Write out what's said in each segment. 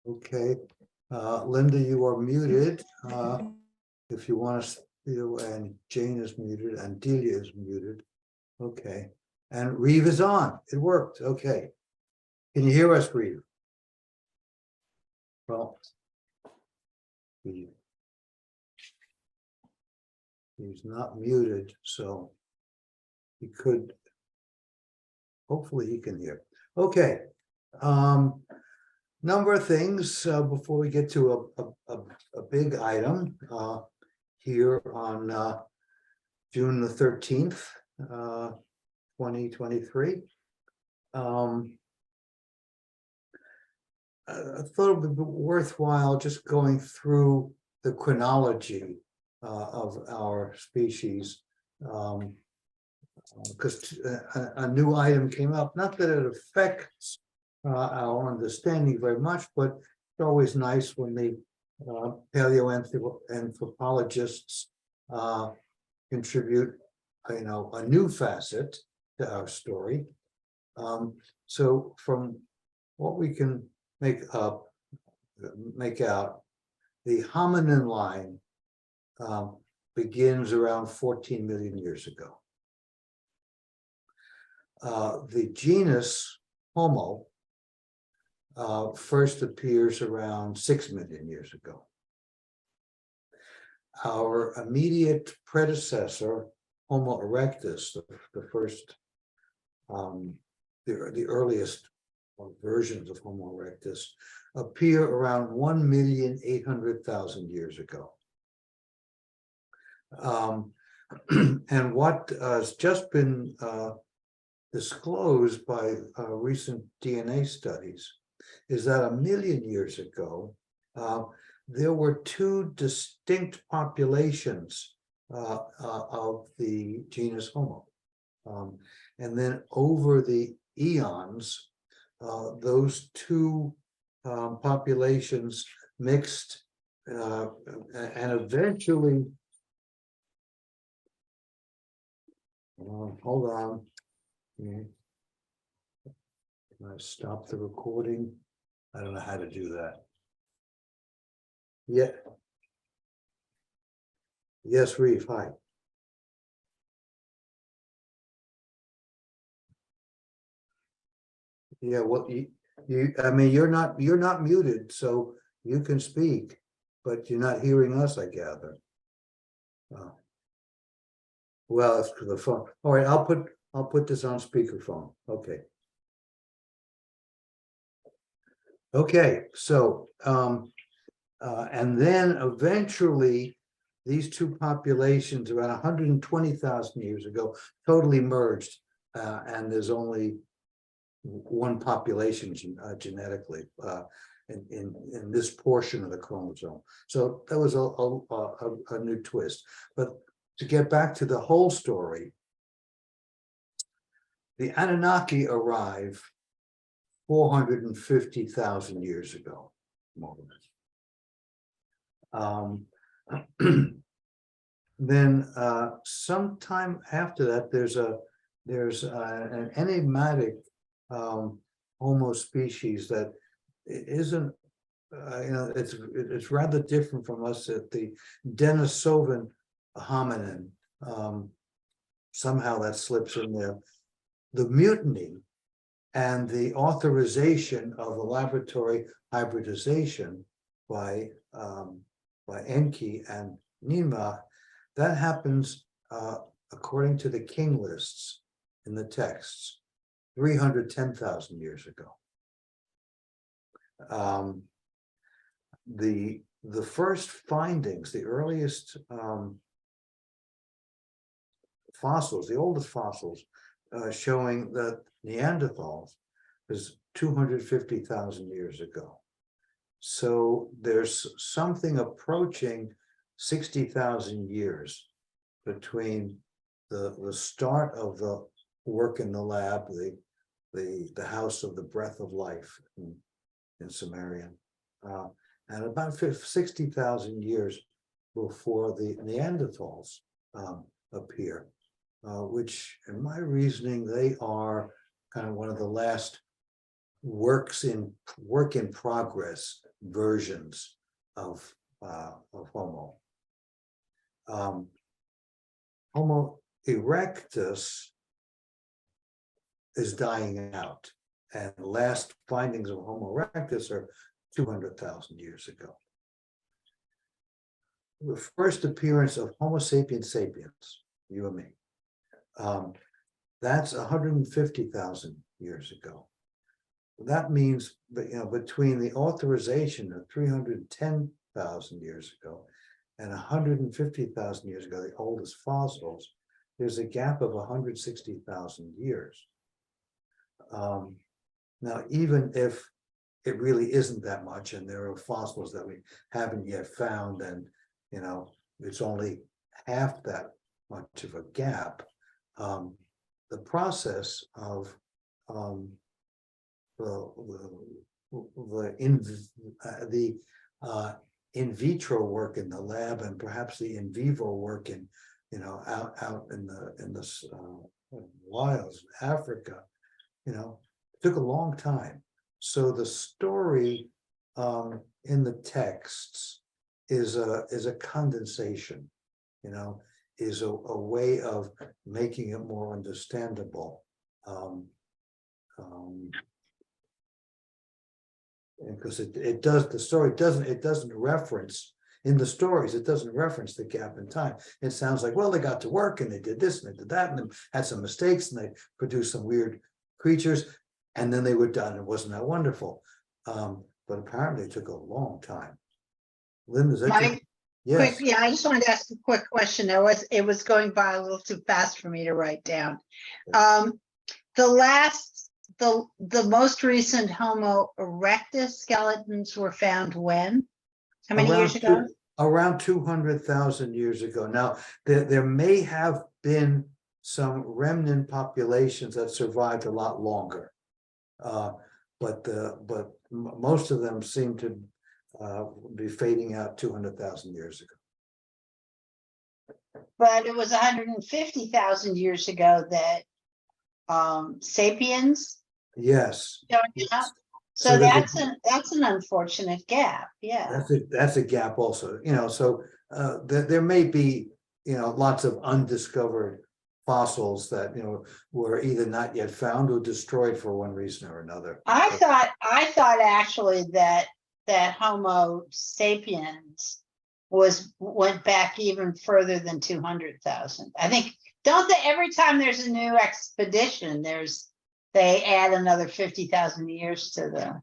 Okay, Linda, you are muted. If you want to, and Jane is muted and Delia is muted. Okay, and Reeve is on. It worked. Okay. Can you hear us, Reeve? Well, he's not muted, so he could, hopefully he can hear. Okay. Number of things before we get to a big item here on June the 13th, 2023. I thought it would be worthwhile just going through the chronology of our species, because a new item came up. Not that it affects our understanding very much, but it's always nice when the paleoanthropologists contribute, a new facet to our story. So from what we can make out, the hominin line begins around 14 million years ago. The genus Homo first appears around 6 million years ago. Our immediate predecessor, Homo erectus, the first, the earliest versions of Homo erectus, appear around 1,800,000 years ago. And what has just been disclosed by recent DNA studies is that 1 million years ago, there were two distinct populations of the genus Homo. And then over the eons, those two populations mixed and eventually, hold on. Can I stop the recording? I don't know how to do that. Yeah. Yes, Reeve, hi. Yeah, well, I mean, you're not muted, so you can speak, but you're not hearing us, I gather. Well, it's the phone. All right, I'll put this on speakerphone. Okay. Okay, so and then eventually these two populations around 120,000 years ago totally merged, and there's only one population genetically in this portion of the chromosome. So that was a new twist. But to get back to the whole story, the Anunnaki arrive 450,000 years ago, more or less. Then sometime after that, there's an enigmatic Homo species that isn't, it's rather different from us. At the Denisovan hominin, somehow that slips in there. The mutiny and the authorization of the laboratory hybridization by Enki and Ninmah, that happens according to the king lists in the texts 310,000 years ago. The first findings, the earliest fossils, the oldest fossils showing that Neanderthals is 250,000 years ago. So there's something approaching 60,000 years between the start of the work in the lab, the house of the breath of life in Sumerian, and about 60,000 years before the Neanderthals appear, which in my reasoning, they are kind of one of the last work in progress versions of Homo. Homo erectus is dying out, and the last findings of Homo erectus are 200,000 years ago. The first appearance of Homo sapiens sapiens, you and me, that's 150,000 years ago. That means that, between the authorization of 310,000 years ago and 150,000 years ago, the oldest fossils, there's a gap of 160,000 years. Now, even if it really isn't that much, and there are fossils that we haven't yet found, and it's only half that much of a gap, the process of the in vitro work in the lab, and perhaps the in vivo work in out in the wilds of Africa, took a long time. So the story in the texts is a condensation, is a way of making it more understandable. Because it doesn't reference in the stories, it doesn't reference the gap in time. It sounds like, well, they got to work and they did this and they did that and then had some mistakes and they produced some weird creatures and then they were done. It wasn't that wonderful. But apparently it took a long time. Lynn, is that Mike, yes. quick, yeah, I just wanted to ask a quick question. It was going by a little too fast for me to write down. The most recent Homo erectus skeletons were found when? How many years ago? Around 200,000 years ago. Now, there may have been some remnant populations that survived a lot longer, but most of them seem to be fading out 200,000 years ago. But it was 150,000 years ago that sapiens. Yes. So that's an unfortunate gap. Yeah. That's a gap also. So there may be lots of undiscovered fossils that were either not yet found or destroyed for one reason or another. I thought actually that Homo sapiens went back even further than 200,000. I think, don't they, every time there's a new expedition, they add another 50,000 years to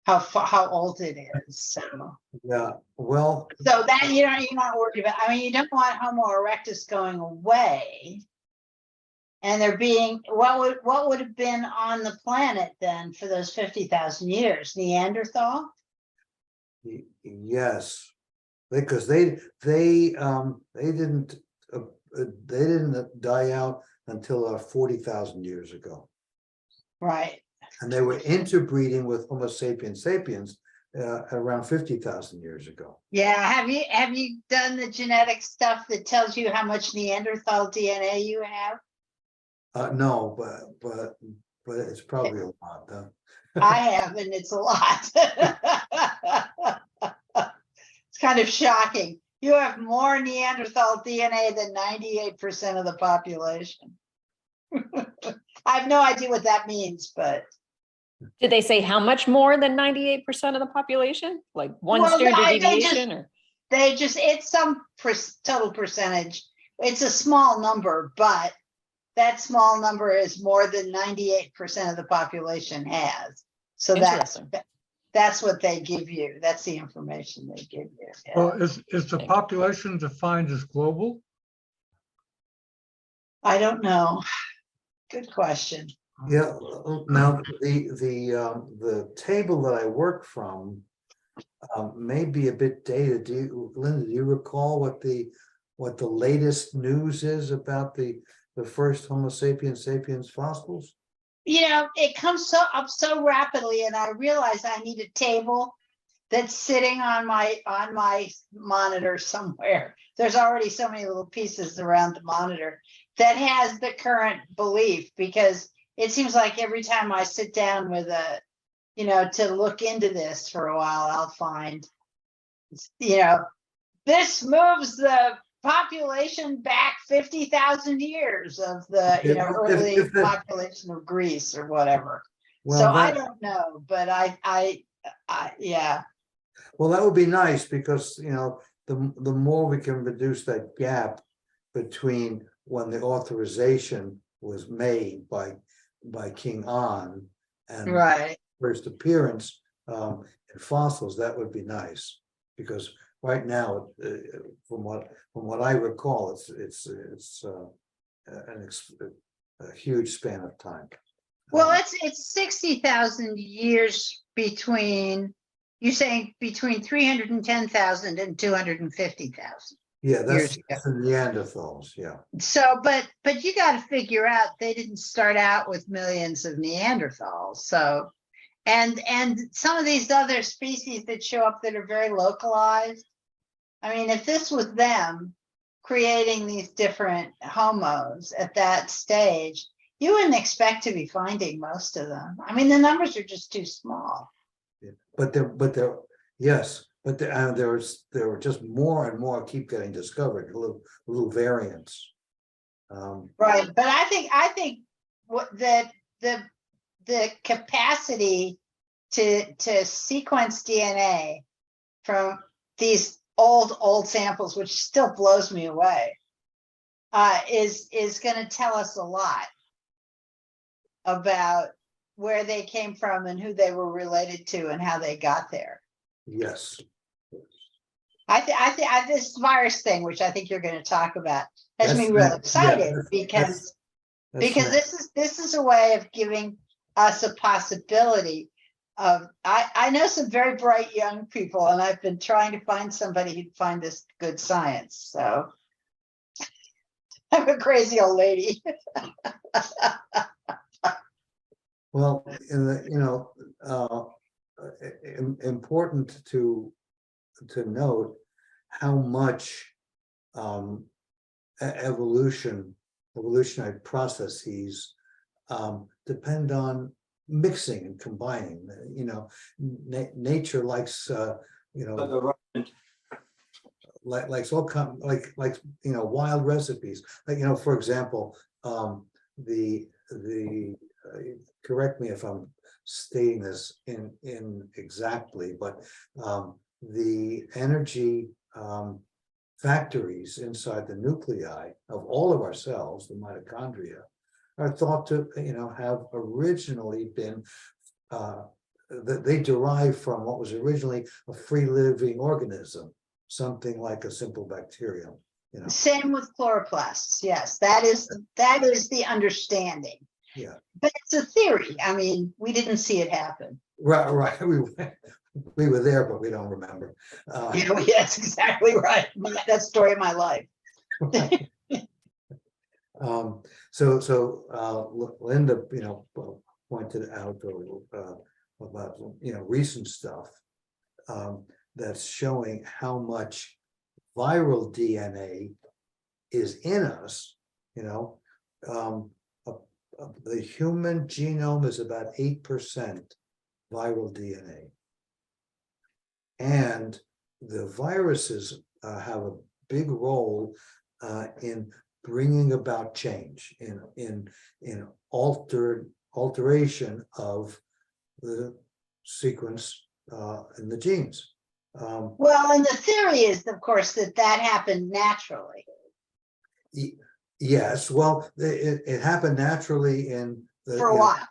how old it is. So yeah, well, so that you're not worried about. I mean, you don't want Homo erectus going away, and there being what would have been on the planet then for those 50,000 years? Neanderthal. yes, because they didn't die out until 40,000 years ago. Right. And they were interbreeding with Homo sapiens sapiens around 50,000 years ago. Yeah. Have you done the genetic stuff that tells you how much Neanderthal DNA you have? No, but it's probably a lot, though. I have, and it's a lot. It's kind of shocking. You have more Neanderthal DNA than 98% of the population. I have no idea what that means, but. Did they say how much more than 98% of the population? Like one standard deviation? It's some total percentage. It's a small number, but that small number is more than 98% of the population has. So that's what they give you. That's the information they give you. Yeah. Well, is the population defined as global? I don't know. Good question. Yeah. Now the table that I work from may be a bit dated. Linda, do you recall what the latest news is about the first Homo sapiens sapiens fossils? It comes up so rapidly, and I realize I need a table that's sitting on my monitor somewhere. There's already so many little pieces around the monitor that has the current belief, because it seems like every time I sit down with to look into this for a while, I'll find, this moves the population back 50,000 years of the, If- early if the- population of Greece or whatever. Well, So I that- don't know, but yeah, Well, that would be nice because, the more we can reduce that gap between when the authorization was made by King An and right. first appearance in fossils, that would be nice. Because right now, from what I recall, it's a huge span of time. Well, Um, it's 60,000 years between, you're saying between 310,000 and 250,000. Yeah, years ago. that's the Neanderthals, yeah. So, but you got to figure out they didn't start out with millions of Neanderthals. So, and some of these other species that show up that are very localized. I mean, if this was them creating these different homos at that stage, you wouldn't expect to be finding most of them. I mean, the numbers are just too small. Yeah. But yes, but there were just more and more keep getting discovered, little variants. Right, but I think what the capacity to sequence DNA from these old samples, which still blows me away, is going to tell us a lot about where they came from and who they were related to and how they got there. Yes. I think this virus thing, which I think you're going to talk about, has me real excited because this is a way of giving us a possibility of. I know some very bright young people, and I've been trying to find somebody who'd find this good science. So I'm a crazy old lady. Well, important to note how much evolutionary processes depend on mixing and combining. Nature likes likes all wild recipes. For example, the correct me if I'm stating this in exactly, but the energy factories inside the nuclei of all of our cells, the mitochondria, are thought to have originally been they derive from what was originally a free living organism, something like a simple bacterium. Same with chloroplasts. Yes, that is the understanding. Yeah, but it's a theory. I mean, we didn't see it happen. right. We were there, but we don't remember. Yes, exactly right. That story of my life. So Linda, pointed out about recent stuff that's showing how much viral DNA is in us. The human genome is about 8% viral DNA, and the viruses have a big role in bringing about change, in alteration of the sequence in the genes. Well, and the theory is, of course, that happened naturally. Yes, well, it happened naturally in the, for a while.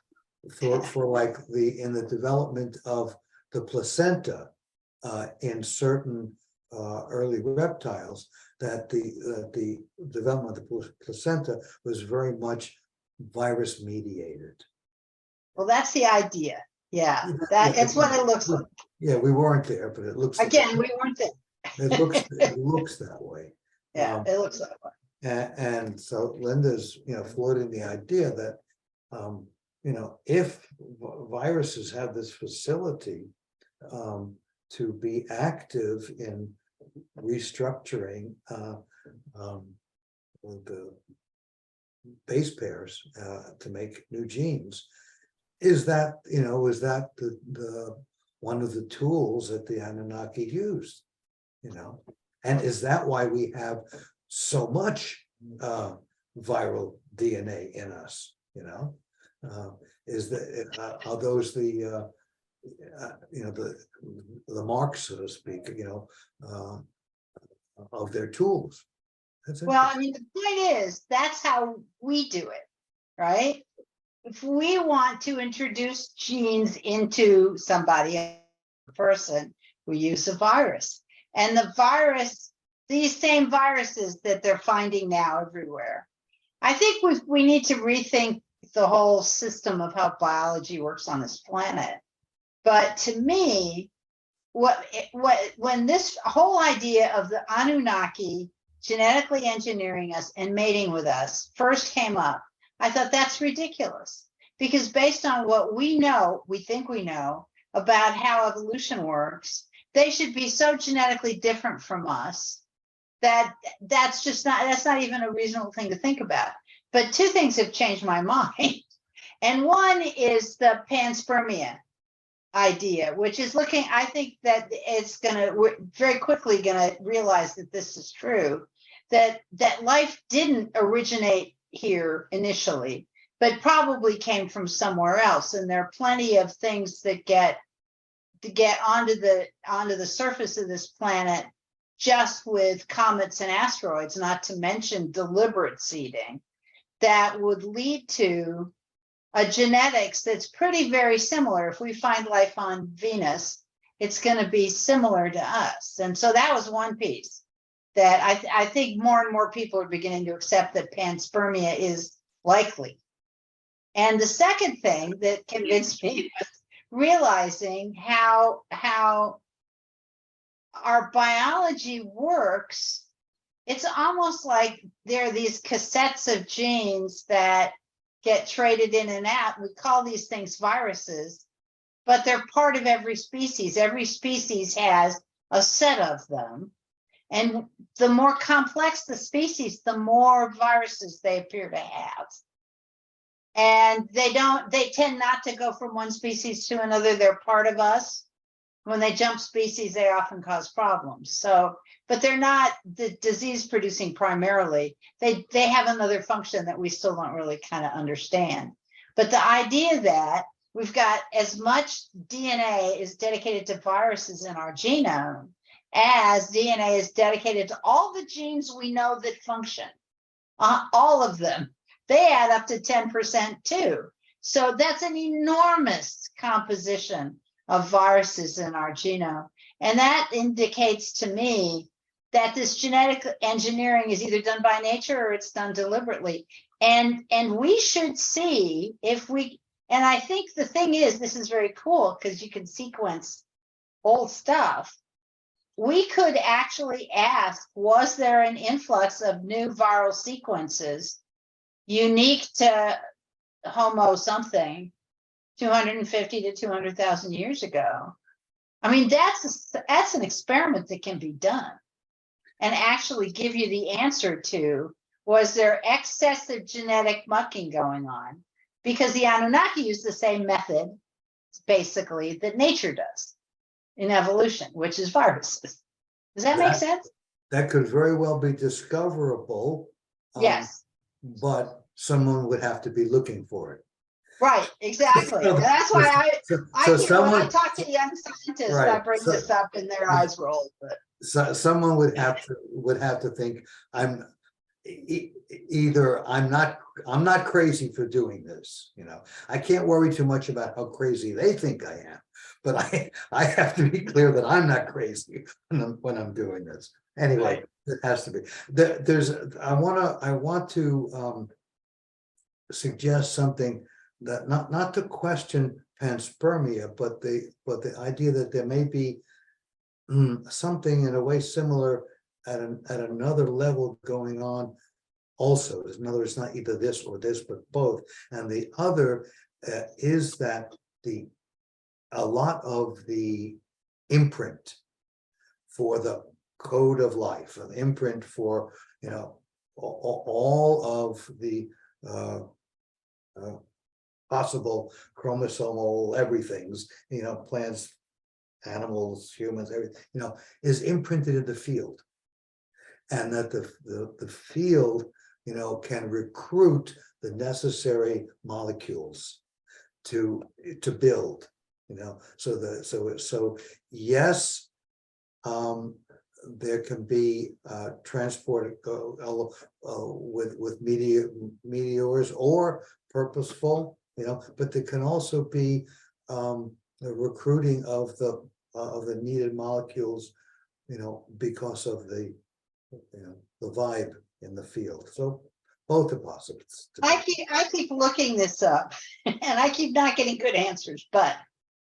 For like in the development of the placenta in certain early reptiles, that the development of the placenta was very much virus mediated. Well, that's the idea. Yeah, that's what it looks like. Yeah, we weren't there, but it looks Again, we weren't there. it looks that way. Yeah, it looks that way. And so Linda's floating the idea that if viruses have this facility to be active in restructuring the base pairs to make new genes, is that, is that the one of the tools that the Anunnaki used, and is that why we have so much viral DNA in us, is that are those the the marks, so to speak, of their tools. That's Well, I mean, the point is, that's how we do it, right? If we want to introduce genes into somebody, a person, we use a virus. And the virus, these same viruses that they're finding now everywhere. I think we need to rethink the whole system of how biology works on this planet. But to me, when this whole idea of the Anunnaki genetically engineering us and mating with us first came up, I thought that's ridiculous, because based on what we know, we think we know about how evolution works, they should be so genetically different from us that that's not even a reasonable thing to think about. But two things have changed my mind. And one is the panspermia idea, which is I think that we're very quickly gonna realize that this is true, that life didn't originate here initially, but probably came from somewhere else. And there are plenty of things that get onto the surface of this planet just with comets and asteroids, not to mention deliberate seeding, that would lead to a genetics that's very similar. If we find life on Venus, it's going to be similar to us. And so that was one piece that I think more and more people are beginning to accept, that panspermia is likely. And the second thing that convinced me was realizing how our biology works. It's almost like there are these cassettes of genes that get traded in and out. We call these things viruses, but they're part of every species. Every species has a set of them. And the more complex the species, the more viruses they appear to have. And they tend not to go from one species to another. They're part of us. When they jump species, they often cause problems. So, but they're not the disease producing primarily. They have another function that we still don't really kind of understand. But the idea that we've got as much DNA is dedicated to viruses in our genome as DNA is dedicated to all the genes we know that function, all of them, they add up to 10% too. So that's an enormous composition of viruses in our genome. And that indicates to me that this genetic engineering is either done by nature or it's done deliberately. And we should see if we, and I think the thing is, this is very cool because you can sequence old stuff. We could actually ask, was there an influx of new viral sequences unique to Homo something 250 to 200,000 years ago? I mean, that's an experiment that can be done and actually give you the answer to, was there excessive genetic mucking going on? Because the Anunnaki use the same method, basically, that nature does in evolution, which is viruses. Does that make sense? That could very well be discoverable. Yes. But someone would have to be looking for it. Right, exactly. And that's why when I talk to young scientists, right, I bring this up and their eyes roll. But so someone would have to think, either I'm not crazy for doing this, I can't worry too much about how crazy they think I am, but I have to be clear that I'm not crazy when I'm doing this. Anyway, it has to be. I want to suggest something that not to question panspermia, but the idea that there may be something in a way similar at another level going on also. In other words, not either this or this, but both. And the other is that a lot of the imprint for the code of life, an imprint for all of the possible chromosomal everythings, plants, animals, humans, everything, is imprinted in the field. And that the field, can recruit the necessary molecules to build, so yes, there can be transport with meteors or purposeful, but there can also be the recruiting of the needed molecules, because of the vibe in the field. So both are possible. I keep looking this up and I keep not getting good answers, but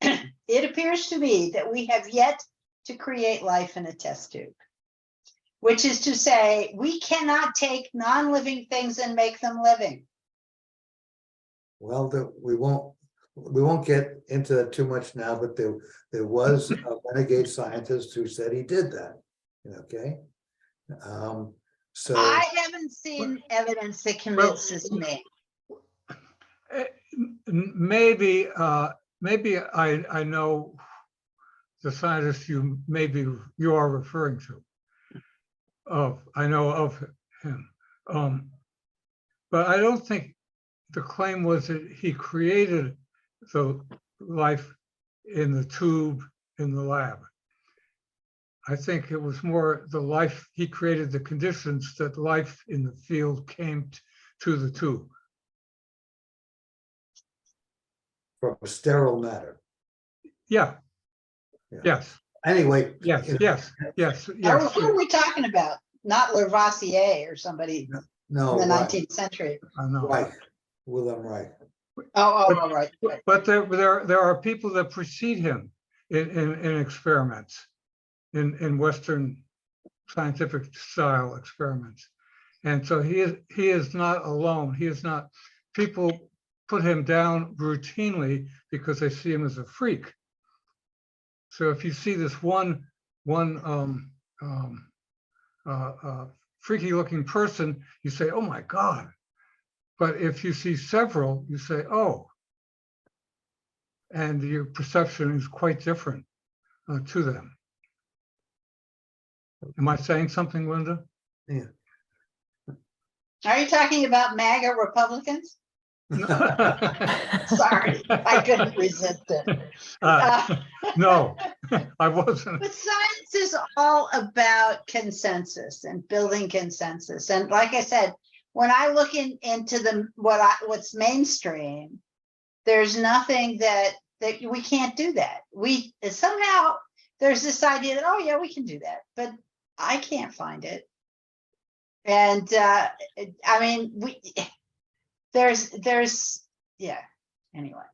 it appears to me that we have yet to create life in a test tube, which is to say we cannot take non-living things and make them living. Well, we won't get into that too much now, but there was a renegade scientist who said he did that. Okay. So I haven't seen evidence that convinces me. Maybe I know the scientist you are referring to. I know of him, but I don't think the claim was that he created the life in the tube in the lab. I think it was more the life, he created the conditions that life in the field came to the tube. from sterile matter. Yeah. Yeah. Yes. Anyway. Yes. Yes. Yes. Who Yes. are we talking about? Not Lavoisier or somebody No, in the right, 19th century. I know. right. Wilhelm Reich. Oh, right. But there are people that precede him in experiments, in Western scientific style experiments, and so he is not alone. He is not. People put him down routinely because they see him as a freak. So if you see this one freaky looking person, you say, "Oh my God." But if you see several, you say, "Oh," and your perception is quite different to them. Am I saying something, Linda? Yeah. Are you talking about MAGA Republicans? Sorry, I couldn't resist it. No, I wasn't. But science is all about consensus and building consensus. And like I said, when I look into what's mainstream, there's nothing that we can't do that. We somehow there's this idea that, oh yeah, we can do that, but I can't find it. And I mean, there's yeah. Anyway,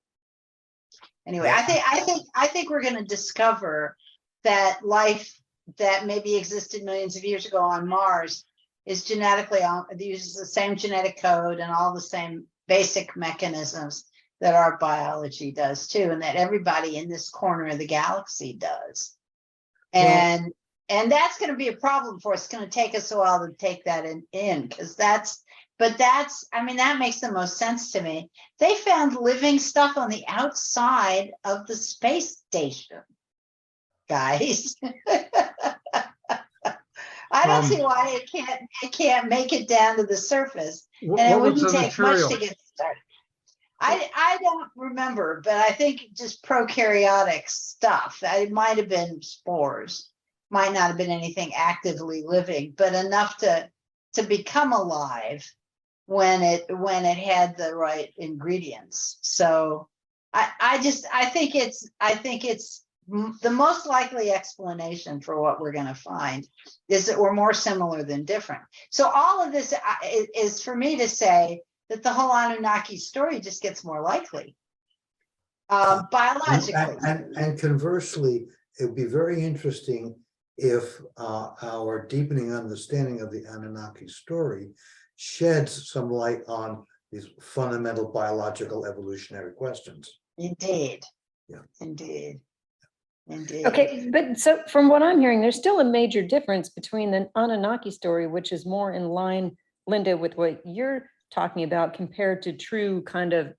I think we're going to discover that life that maybe existed millions of years ago on Mars is genetically uses the same genetic code and all the same basic mechanisms that our biology does too, and that everybody in this corner of the galaxy does. And that's going to be a problem for us. It's going to take us a while to take that in because I mean, that makes the most sense to me. They found living stuff on the outside of the space station, guys. I don't see why it can't make it down to the surface, and it wouldn't take much to get started. I don't remember, but I think just prokaryotic stuff. It might have been spores, might not have been anything actively living, but enough to become alive when it had the right ingredients. So I think it's the most likely explanation for what we're going to find is that we're more similar than different. So all of this is for me to say that the whole Anunnaki story just gets more likely biologically. And conversely, it would be very interesting if our deepening understanding of the Anunnaki story sheds some light on these fundamental biological evolutionary questions. Indeed. Yeah. Indeed. Okay, but so from what I'm hearing, there's still a major difference between the Anunnaki story, which is more in line, Linda, with what you're talking about compared to true kind of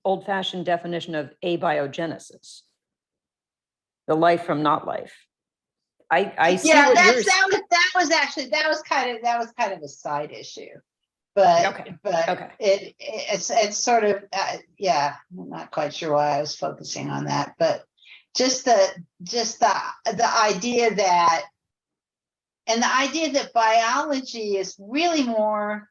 old-fashioned definition of abiogenesis. The life from not life. I see Yeah, what you're. that was kind of a side issue. But Okay, but okay. it's sort of yeah, I'm not quite sure why I was focusing on that, but just the idea that, and the idea that biology is really more,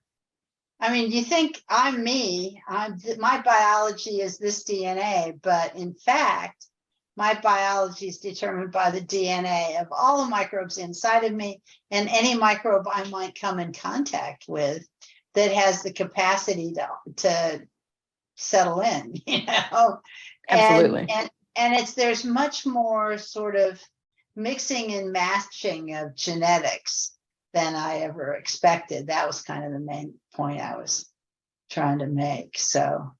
I mean, you think I'm me, my biology is this DNA, but in fact, my biology is determined by the DNA of all the microbes inside of me and any microbe I might come in contact with that has the capacity to settle in, you know? Absolutely. And there's much more sort of mixing and matching of genetics than I ever expected. That was kind of the main point I was trying to make. So,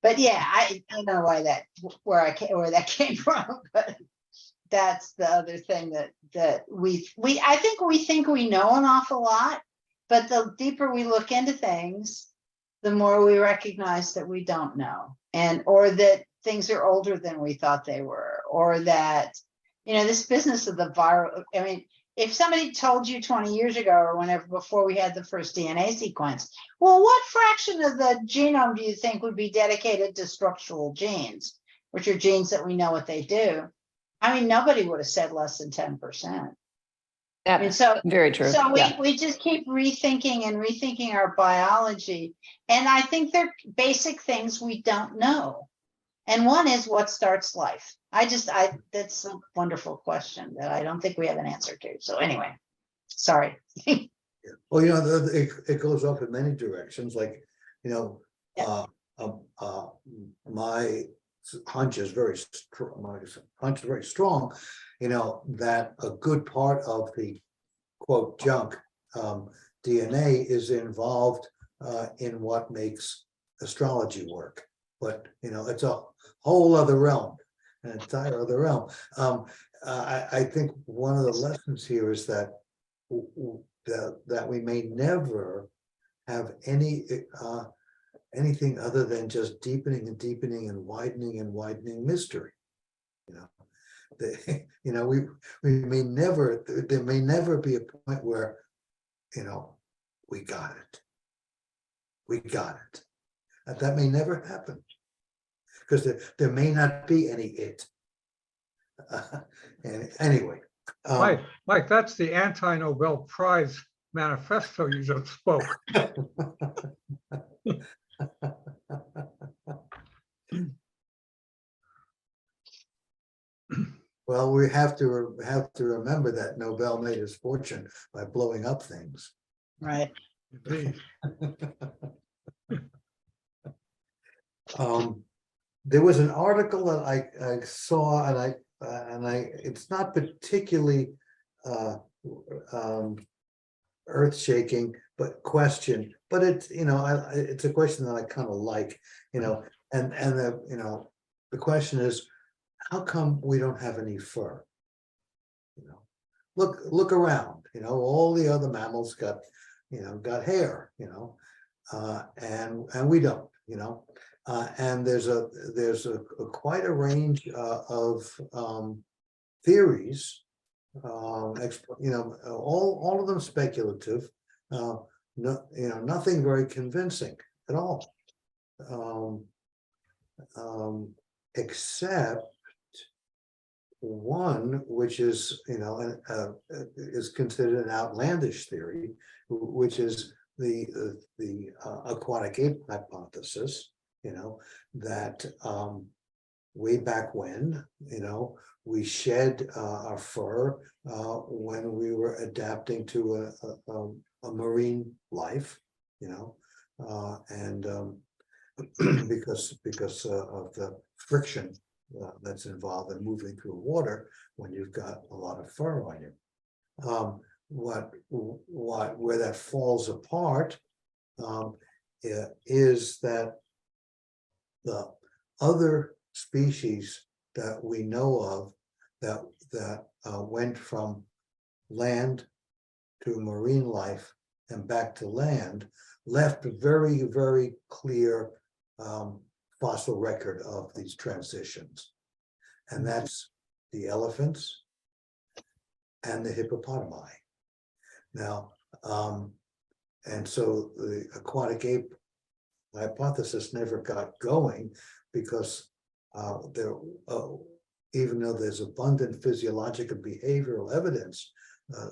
but yeah, I don't know why where that came from, but that's the other thing that I think we know an awful lot, but the deeper we look into things, the more we recognize that we don't know, or that things are older than we thought they were, or that, you know, this business of the viral, I mean, if somebody told you 20 years ago or whenever before we had the first DNA sequence, well, what fraction of the genome do you think would be dedicated to structural genes, which are genes that we know what they do? I mean, nobody would have said less than 10%. I mean, so very true. So Yeah. we just keep rethinking our biology. And I think they're basic things we don't know. And one is, what starts life? That's a wonderful question that I don't think we have an answer to. So anyway, sorry. Well, you know, it goes off in many directions, like, you know, Yeah. my hunch is very strong, you know, that a good part of the quote junk DNA is involved in what makes astrology work. But, you know, it's a whole other realm, an entire other realm. I think one of the lessons here is that we may never have anything other than just deepening and deepening and widening mystery. You know, you know, we may never, there may never be a point where, you know, we got it. And that may never happen, because there may not be any it. And anyway, Mike, that's the anti-Nobel Prize manifesto you just spoke. well, we have to remember that Nobel made his fortune by blowing up things. Right. Indeed. There was an article that I saw, and it's not particularly earth-shaking, but it's, you know, it's a question that I kind of like, you know, and you know, the question is, how come we don't have any fur? You know, look around, you know, all the other mammals got hair, you know, and we don't, you know. And there's quite a range of theories, you know, all of them speculative, no, you know, nothing very convincing at all, except one, which is, you know, is considered an outlandish theory, which is the aquatic ape hypothesis. You know, that way back when, you know, we shed our fur when we were adapting to a marine life, you know, and because of the friction that's involved in moving through water when you've got a lot of fur on you. Where that falls apart is that the other species that we know of that went from land to marine life and back to land left very, very clear fossil record of these transitions. And that's the elephants and the hippopotami. Now, and so the aquatic ape hypothesis never got going because even though there's abundant physiological behavioral evidence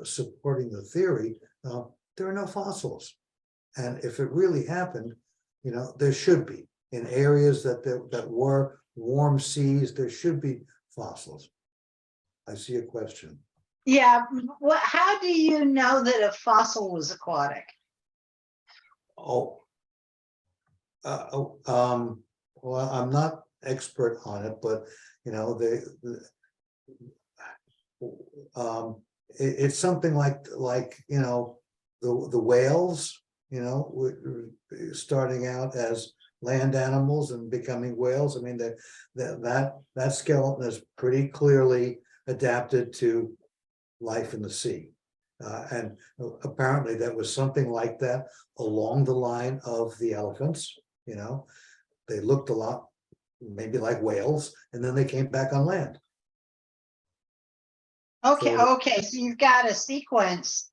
supporting the theory, there are no fossils. And if it really happened, there should be in areas that were warm seas, there should be fossils. I see a question. Yeah, how do you know that a fossil was aquatic? Well, I'm not expert on it, but it's something like the whales, starting out as land animals and becoming whales. I mean that skeleton is pretty clearly adapted to life in the sea. And apparently that was something like that along the line of the elephants. They looked a lot maybe like whales, and then they came back on land. Okay, So- okay, so you've got a sequence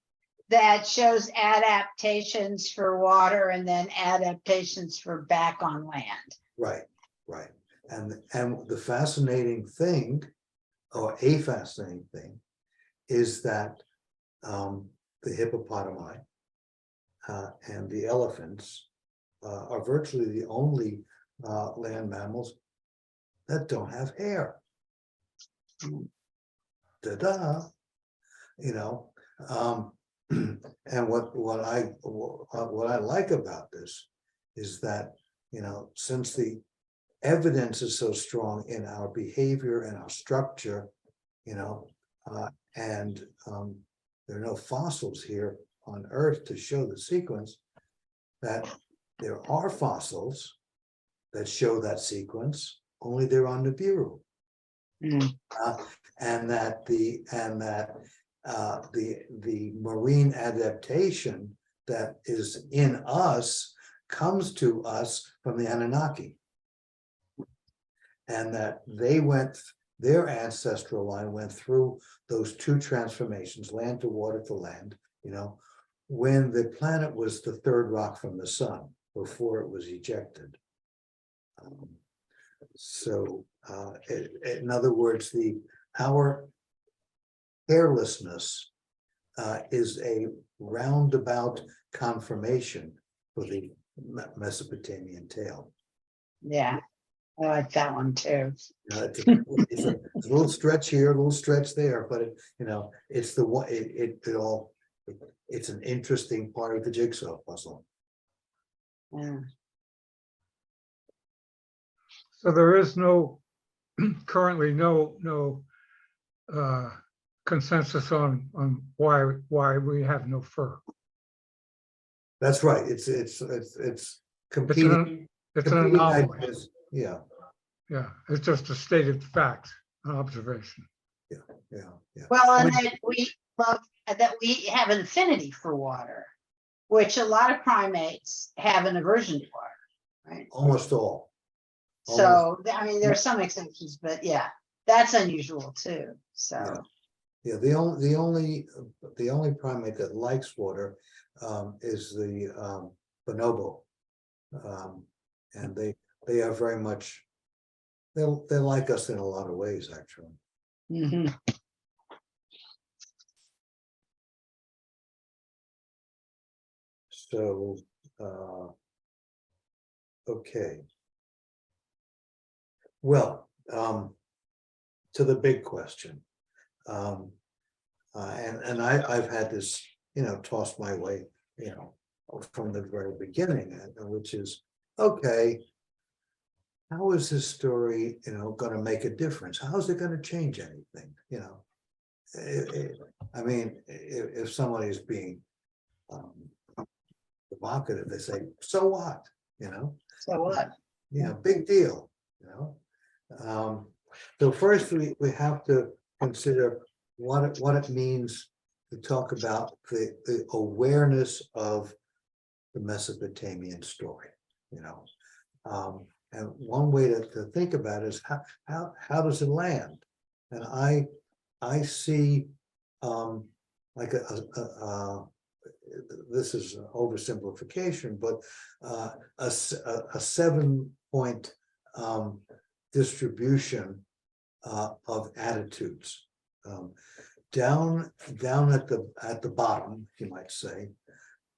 that shows adaptations for water and then adaptations for back on land. Right. And the fascinating thing, or a fascinating thing, is that the hippopotami and the elephants are virtually the only land mammals that don't have hair. Da-da, and what I like about this is that, since the evidence is so strong in our behavior and our structure, and there are no fossils here on Earth to show the sequence, that there are fossils that show that sequence, only they're on Nibiru. And that the marine adaptation that is in us comes to us from the Anunnaki, and that their ancestral line went through those two transformations, land to water to land, when the planet was the third rock from the sun before it was ejected. So in other words, our hairlessness is a roundabout confirmation for the Mesopotamian tale. Yeah, I like that one too. It's a little stretch here, a little stretch there, but it's the one. It's an interesting part of the jigsaw puzzle. Yeah. So there is currently no consensus on why we have no fur. That's right. It's competing. It's an competing anomaly. ideas. Yeah. Yeah, it's just a stated fact, an observation. Yeah. Well, and that we have an affinity for water, which a lot of primates have an aversion to water, right? Almost all. So, I mean, there are some exceptions, but yeah, that's unusual too, so. Yeah. The only primate that likes water is the bonobo, and they are very much. They're like us in a lot of ways, actually. Mhm. So, okay. Well, to the big question, and I've had this, tossed my way, from the very beginning, which is, okay, how is this story, going to make a difference? How is it going to change anything? I mean, if somebody's being provocative, they say, so what? So what? Yeah, big deal, So first we have to consider what it means to talk about the awareness of the Mesopotamian story, And one way to think about it is how does it land? And I see like this is an oversimplification, but a 7-point distribution of attitudes. Down at the bottom, you might say,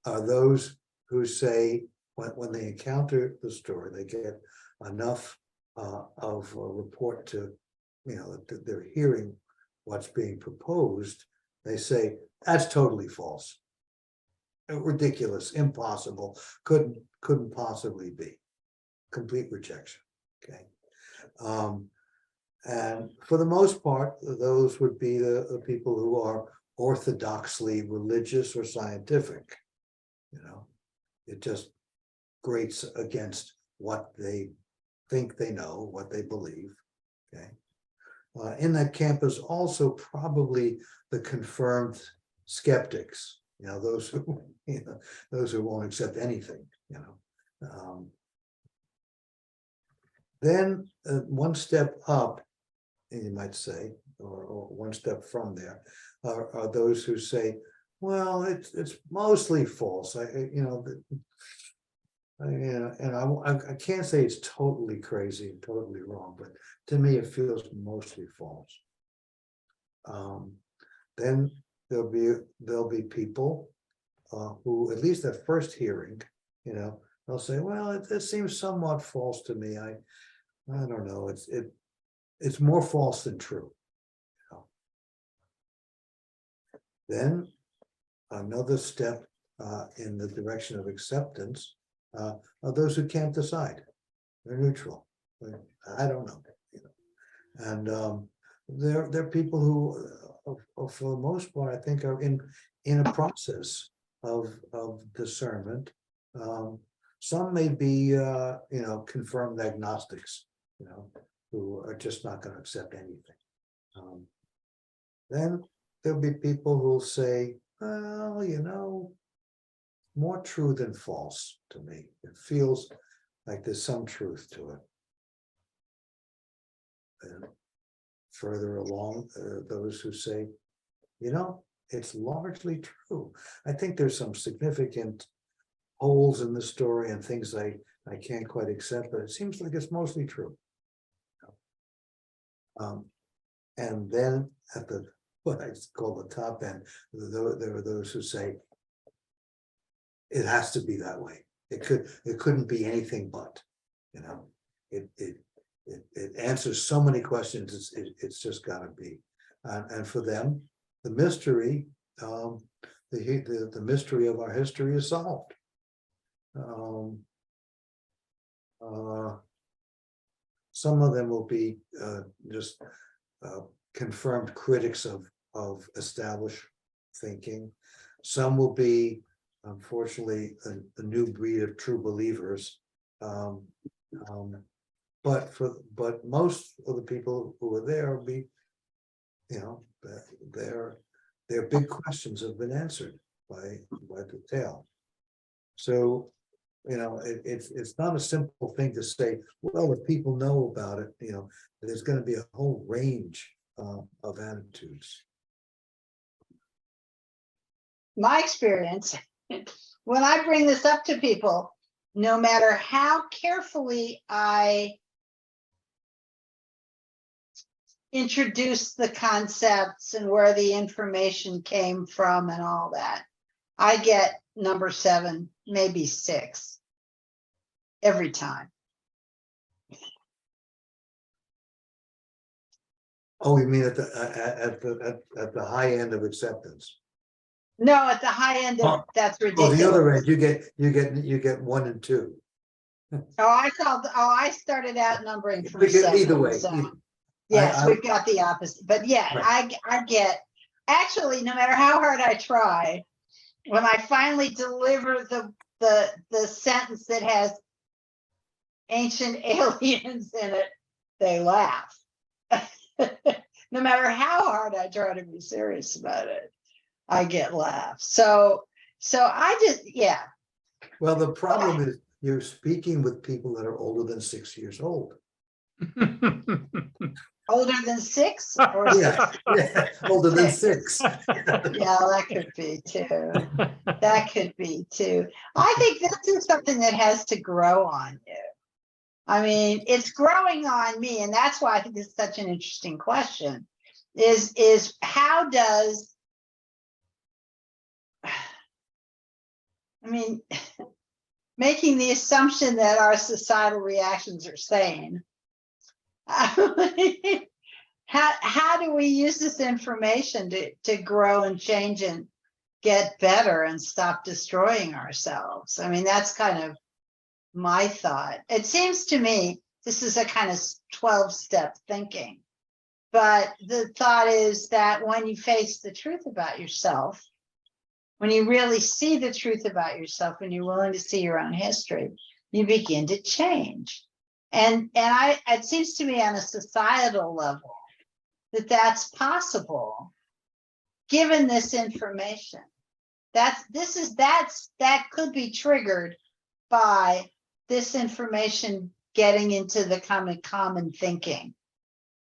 are those who say when they encounter the story, they get enough of a report to, that they're hearing what's being proposed. They say that's totally false, ridiculous, impossible, couldn't possibly be. Complete rejection. Okay. And for the most part, those would be the people who are orthodoxly religious or scientific. It just grates against what they think they know, what they believe. Okay. In that camp is also probably the confirmed skeptics. Those who those who won't accept anything. Then one step up, you might say, or one step from there, are those who say, well, it's mostly false. I can't say it's totally crazy and totally wrong, but to me it feels mostly false. Then there'll be people who, at least at first hearing, they'll say, well, it seems somewhat false to me. I don't know. It's more false than true. Then another step in the direction of acceptance are those who can't decide. They're neutral. I don't know. And they're people who, for the most part, I think are in a process of discernment. Some may be, confirmed agnostics, who are just not going to accept anything. Then there'll be people who'll say, well, more true than false to me. It feels like there's some truth to it. And further along, those who say, it's largely true. I think there's some significant holes in the story and things I can't quite accept, but it seems like it's mostly true. And then at what I call the top end, there are those who say it has to be that way. It couldn't be anything but. It answers so many questions. It's just got to be. And for them, the mystery, the mystery of our history is solved. Some of them will be just confirmed critics of established thinking. Some will be, unfortunately, a new breed of true believers. But most of the people who are there will be, their big questions have been answered by the tale. So, it's not a simple thing to say, well, if people know about it, there's going to be a whole range of attitudes. My experience, when I bring this up to people, no matter how carefully I introduce the concepts and where the information came from and all that, I get number 7, maybe 6 every time. Oh, you mean at the high end of acceptance? No, at the high end of that's ridiculous. Oh, the other end, you get 1 and 2. I started out numbering from Either 7. way. So. Yes, we've got the opposite. But yeah, right. I get, actually, no matter how hard I try, when I finally deliver the sentence that has ancient aliens in it, they laugh. No matter how hard I try to be serious about it, I get laughs. So I just, yeah. Well, the problem is you're speaking with people that are older than 6 years old. Older than 6 or Yeah, yeah, older than 6. Yeah, that could be too. That could be too. I think this is something that has to grow on you. I mean, it's growing on me, and that's why I think it's such an interesting question. Is how does, I mean, making the assumption that our societal reactions are sane. How do we use this information to grow and change and get better and stop destroying ourselves? I mean, that's kind of my thought. It seems to me this is a kind of 12-step thinking. But the thought is that when you face the truth about yourself, when you really see the truth about yourself, when you're willing to see your own history, you begin to change. And it seems to me on a societal level that that's possible, given this information. That could be triggered by this information getting into the common thinking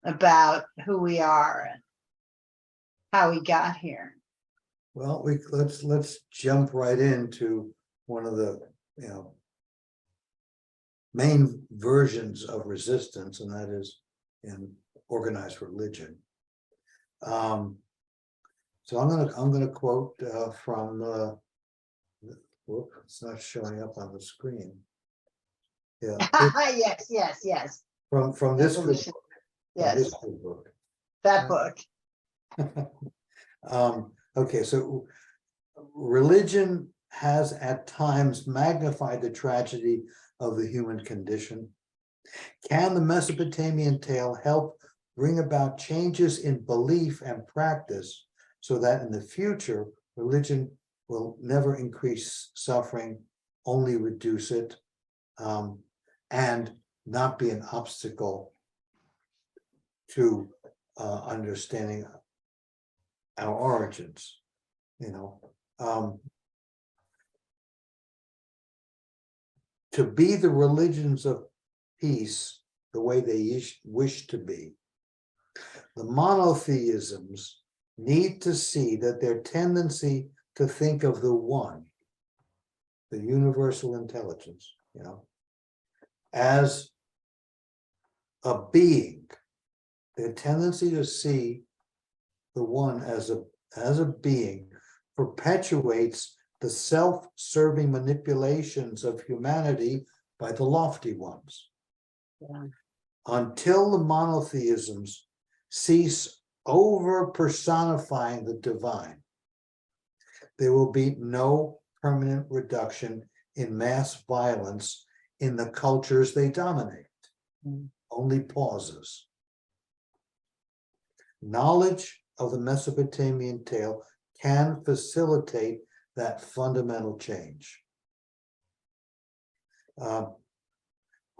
about who we are and how we got here. Well, let's jump right into one of the main versions of resistance, and that is in organized religion. So I'm gonna quote from whoop, it's not showing up on the screen. Yeah, Yes. from this group, Evolution. Yes, this book. that book. Okay, so religion has at times magnified the tragedy of the human condition. Can the Mesopotamian tale help bring about changes in belief and practice so that in the future, religion will never increase suffering, only reduce it, and not be an obstacle to understanding our origins, to be the religions of peace the way they wish to be. The monotheisms need to see that their tendency to think of the one, the universal intelligence, as a being, their tendency to see the one as a being perpetuates the self-serving manipulations of humanity by the lofty ones. Yeah. Until the monotheisms cease over personifying the divine, there will be no permanent reduction in mass violence in the cultures they dominate, only pauses. Knowledge of the Mesopotamian tale can facilitate that fundamental change.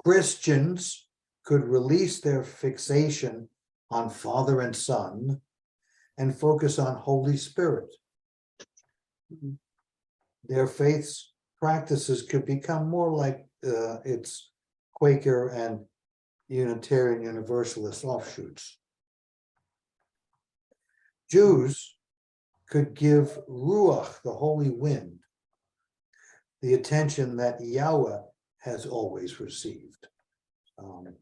Christians could release their fixation on Father and Son and focus on Holy Spirit. Their faith's practices could become more like its Quaker and Unitarian Universalist offshoots. Jews could give Ruach, the holy wind, the attention that Yahweh has always received, and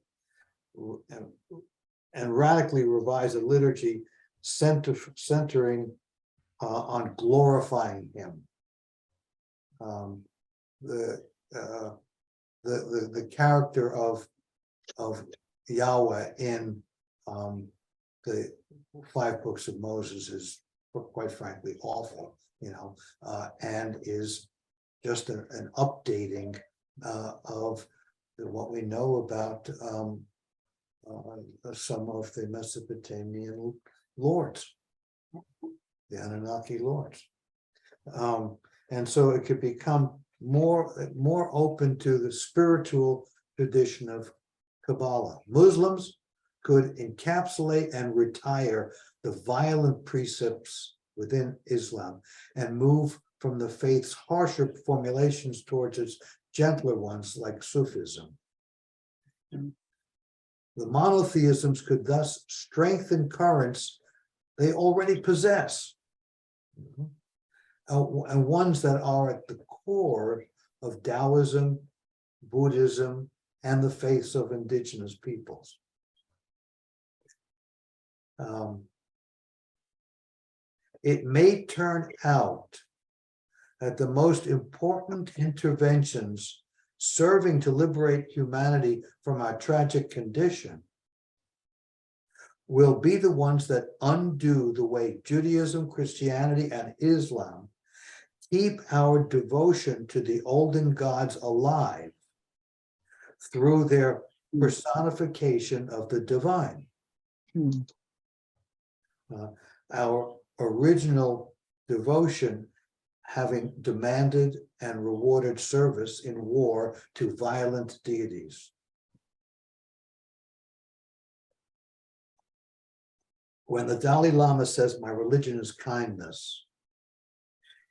radically revise a liturgy centering on glorifying him. The character of Yahweh in the 5 books of Moses is quite frankly awful, and is just an updating of what we know about some of the Mesopotamian lords, the Anunnaki lords. And so it could become more open to the spiritual tradition of Kabbalah. Muslims could encapsulate and retire the violent precepts within Islam and move from the faith's harsher formulations towards its gentler ones like Sufism. The monotheisms could thus strengthen currents they already possess, and ones that are at the core of Taoism, Buddhism, and the faiths of indigenous peoples. It may turn out that the most important interventions serving to liberate humanity from our tragic condition will be the ones that undo the way Judaism, Christianity, and Islam keep our devotion to the olden gods alive through their personification of the divine. Our original devotion having demanded and rewarded service in war to violent deities. When the Dalai Lama says, "My religion is kindness,"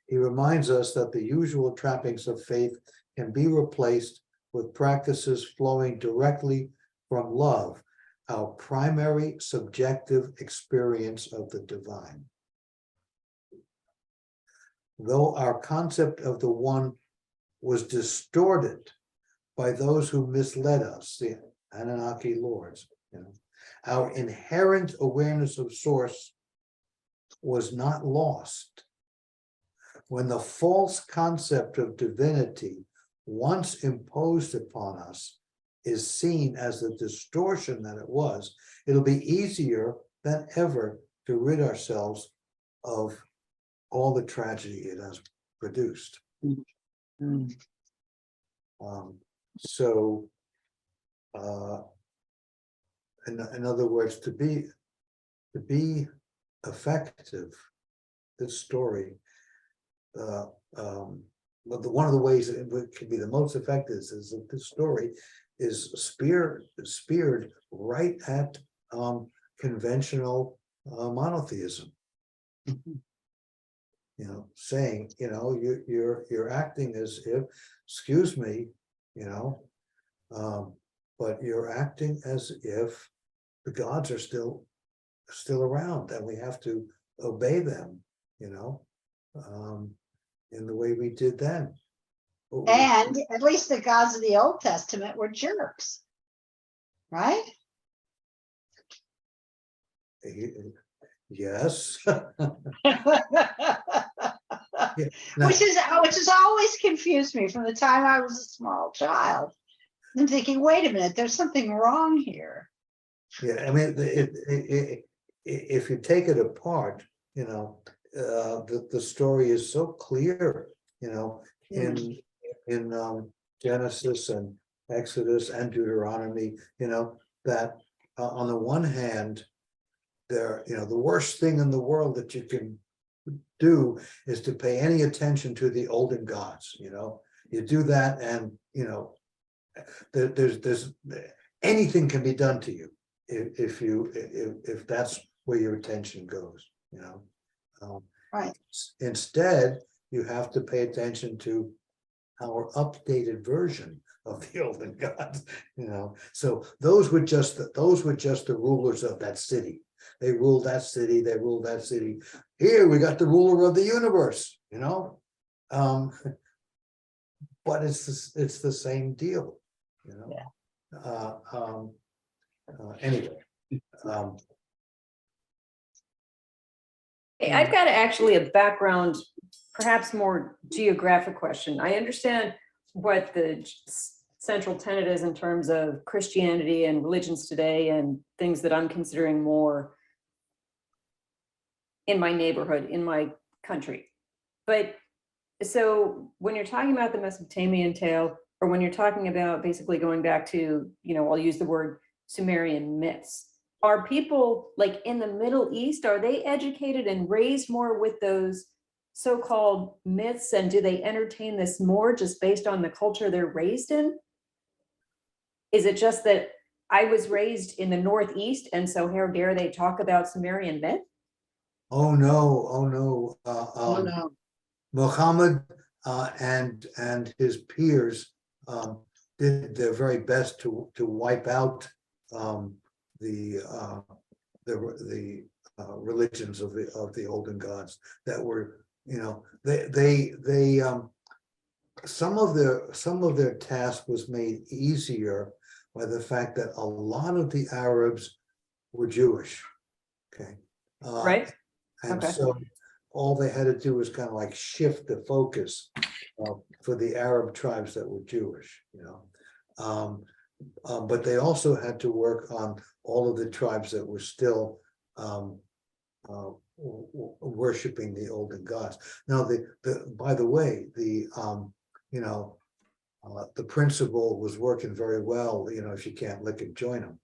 he reminds us that the usual trappings of faith can be replaced with practices flowing directly from love, our primary subjective experience of the divine. Though our concept of the one was distorted by those who misled us, the Anunnaki lords, our inherent awareness of source was not lost. When the false concept of divinity, once imposed upon us, is seen as the distortion that it was, it'll be easier than ever to rid ourselves of all the tragedy it has produced. In other words, to be effective, this story, but one of the ways it can be the most effective is that this story is speared right at conventional monotheism. Saying, you're acting as if, excuse me, but you're acting as if the gods are still around and we have to obey them, in the way we did then. And at least the gods of the Old Testament were jerks, right? Yes. Which has always confused me from the time I was a small child. I'm thinking, wait a minute, there's something wrong here. Yeah, I mean, if you take it apart, the story is so clear, in Genesis and Exodus and Deuteronomy, that on the one hand, the worst thing in the world that you can do is to pay any attention to the olden gods. You do that, and there's anything can be done to you if that's where your attention goes. Right. Instead, you have to pay attention to our updated version of the olden gods. So those were just the rulers of that city. They ruled that city. They ruled that city. Here we got the ruler of the universe. But it's the same deal. Yeah. Anyway. Hey, I've got actually a background, perhaps more geographic question. I understand what the central tenet is in terms of Christianity and religions today and things that I'm considering more in my neighborhood, in my country. But so when you're talking about the Mesopotamian tale, or when you're talking about basically going back to, I'll use the word Sumerian myths, are people like in the Middle East, are they educated and raised more with those so-called myths? And do they entertain this more just based on the culture they're raised in? Is it just that I was raised in the Northeast, and so how dare they talk about Sumerian myth? Oh no. Oh no. Muhammad and his peers did their very best to wipe out the religions of the olden gods that were, some of their task was made easier by the fact that a lot of the Arabs were Jewish. Okay. Right? And Okay. so all they had to do was kind of like shift the focus for the Arab tribes that were Jewish, but they also had to work on all of the tribes that were still worshiping the olden gods. Now, by the way, the principle was working very well. If you can't lick it, join them.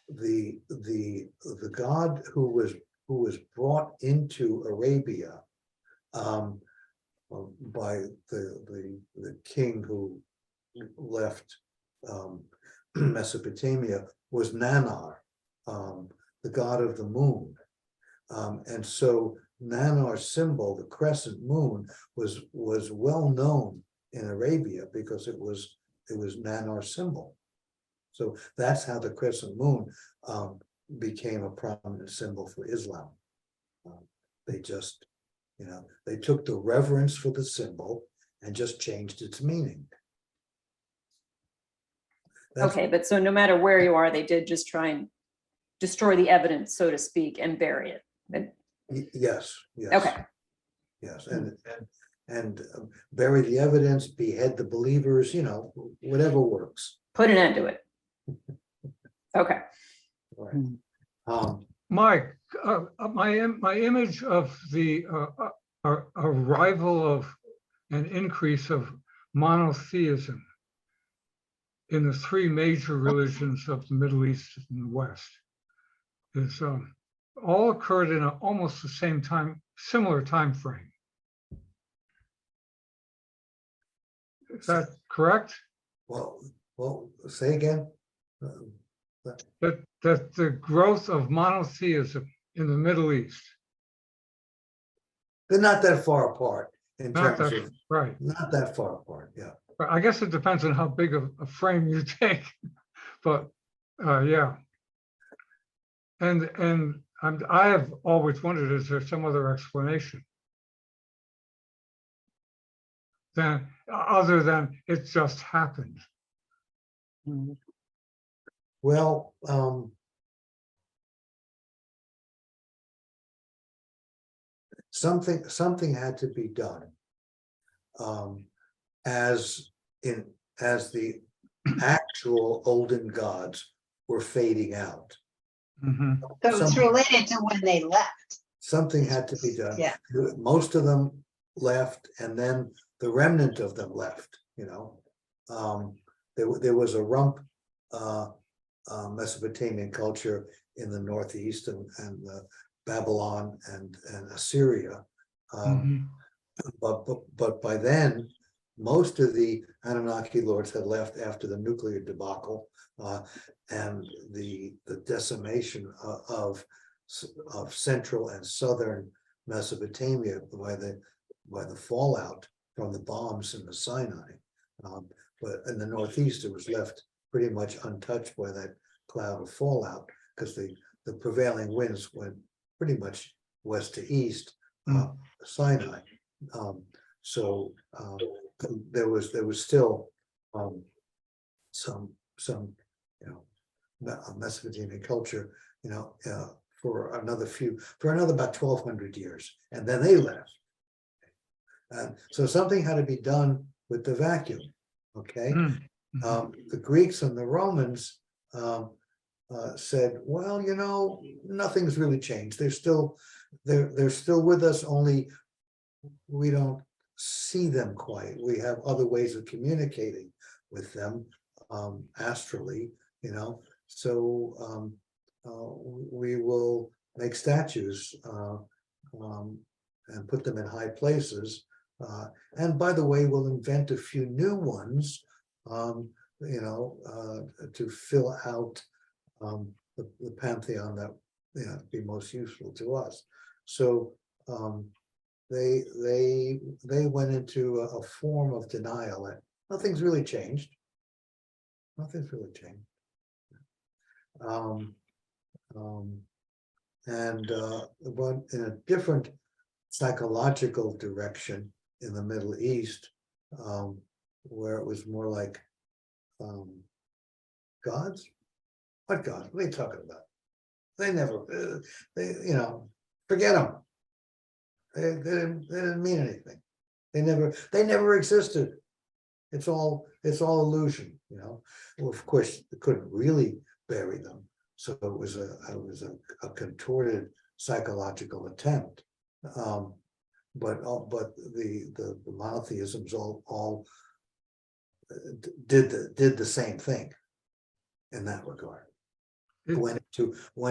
The god who was brought into Arabia by the king who left Mesopotamia was Nanar, the god of the moon. And so Nanar's symbol, the crescent moon, was well known in Arabia because it was Nanar's symbol. So that's how the crescent moon became a prominent symbol for Islam. They just, they took the reverence for the symbol and just changed its meaning. Okay, but so no matter where you are, they did just try and destroy the evidence, so to speak, and bury it. Yes. Okay. Yes, and bury the evidence, behead the believers, whatever works. Put an end to it. Okay. Right. Mike, my image of the arrival of an increase of monotheism in the three major religions of the Middle East and the West is all occurred in almost the same time, similar time frame. Is that correct? Well, say again. That the growth of monotheism in the Middle East. They're not that far apart in Not terms that, of, right. not that far apart, yeah. I guess it depends on how big a frame you take, but yeah. And I have always wondered, is there some other explanation than other than it just happened? Well, something had to be done. As the actual olden gods were fading out. Mhm. So it's related to when they left. Something had to be done. Yeah. Most of them left, and then the remnant of them left, there was a rump Mesopotamian culture in the Northeast and Babylon and Assyria. Mhm. But by then, most of the Anunnaki lords had left after the nuclear debacle and the decimation of central and southern Mesopotamia by the fallout from the bombs in the Sinai. But in the Northeast, it was left pretty much untouched by that cloud of fallout because the prevailing winds went pretty much west to east, Sinai. So there was still some Mesopotamian culture, for another about 1,200 years, and then they left. And so something had to be done with the vacuum. Okay, the Greeks and the Romans said, well, nothing's really changed. They're still with us, only we don't see them quite. We have other ways of communicating with them astrally, so we will make statues and put them in high places, and by the way, we'll invent a few new ones to fill out the pantheon that be most useful to us. So they went into a form of denial nothing's really changed. Nothing's really changed. But in a different psychological direction in the Middle East, where it was more like gods. What gods? What are you talking about? They never, forget them. They didn't mean anything. They never existed. It's all illusion, Well, of course, they couldn't really bury them, so it was a contorted psychological attempt. But the monotheisms all did the same thing in that regard. Went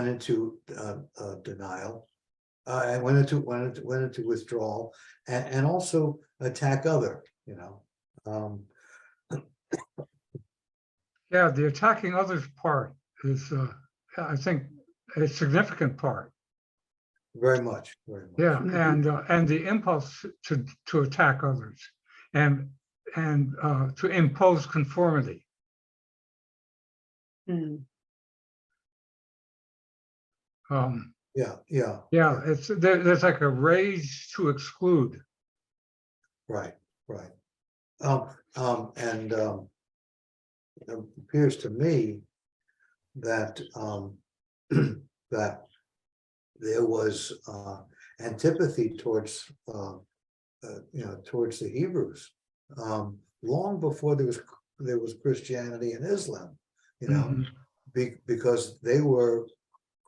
into denial, and went into withdrawal, and also attack other, Yeah, the attacking others part is, I think, a significant part. very much. Yeah, and the impulse to attack others and to impose conformity. Hmm. Yeah, Yeah, there's like a rage to exclude. right. It appears to me that that there was antipathy towards towards the Hebrews long before there was Christianity and Islam, Mhm. because they were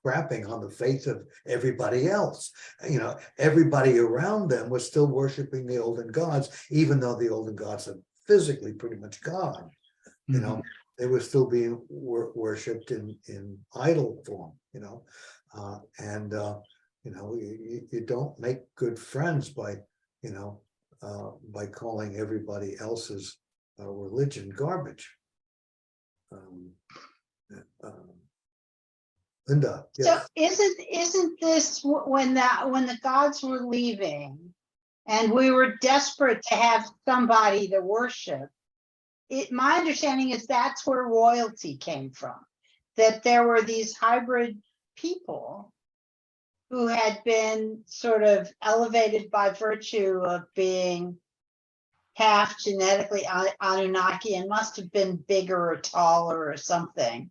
crapping on the faith of everybody else. Everybody around them was still worshiping the olden gods, even though the olden gods had physically pretty much gone. Mhm. They were still being worshipped in idol form, you don't make good friends by calling everybody else's religion garbage. Linda, So yes. isn't this when the gods were leaving and we were desperate to have somebody to worship? My understanding is that's where royalty came from, that there were these hybrid people who had been sort of elevated by virtue of being half genetically Anunnaki and must have been bigger or taller or something.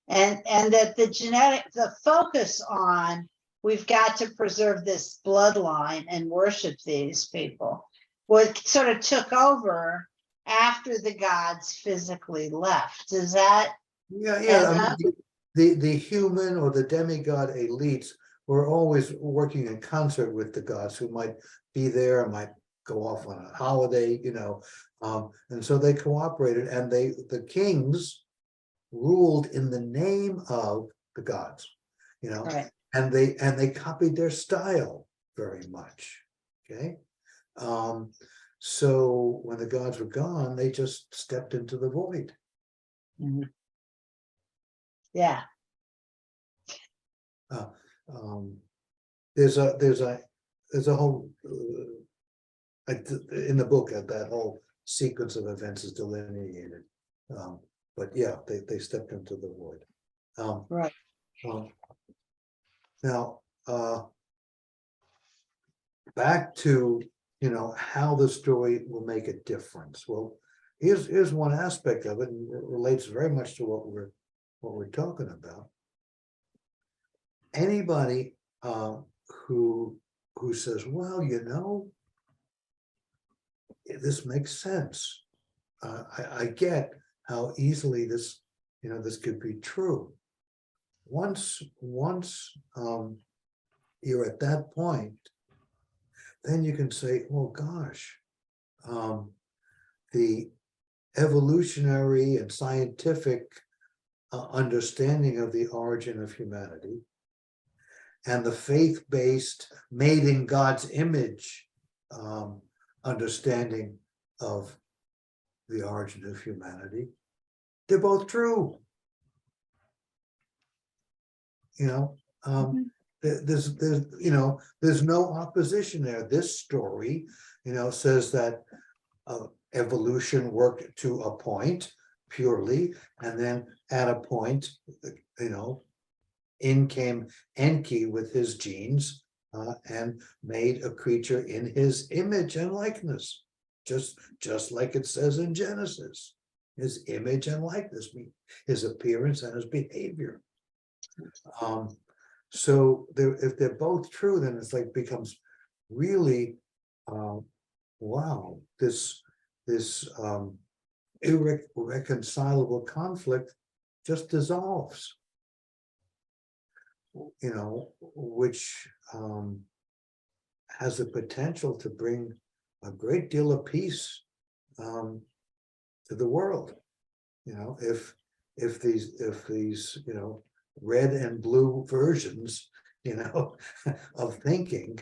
And that the focus on we've got to preserve this bloodline and worship these people, what sort of took over after the gods physically left. Does that? Yeah. The human or the demigod elites were always working in concert with the gods, who might be there, might go off on a holiday, and so they cooperated, and the kings ruled in the name of the gods, Right. and they copied their style very much. Okay. So when the gods were gone, they just stepped into the void. Mm-hmm. Yeah. There's a whole in the book, that whole sequence of events is delineated. But yeah, they stepped into the void. Right. Now, back to how the story will make a difference. Well, here's one aspect of it, and it relates very much to what we're talking about. Anybody who says, well, this makes sense. I get how easily this could be true. Once you're at that point, then you can say, oh gosh, the evolutionary and scientific understanding of the origin of humanity and the faith-based, made in God's image understanding of the origin of humanity, they're both true. There's no opposition there. This story, says that evolution worked to a point purely, and then at a point, in came Enki with his genes, and made a creature in his image and likeness, just like it says in Genesis. His image and likeness, his appearance and his behavior. So if they're both true, then it's like becomes really, wow, this irreconcilable conflict just dissolves, which has the potential to bring a great deal of peace to the world. If these red and blue versions of thinking,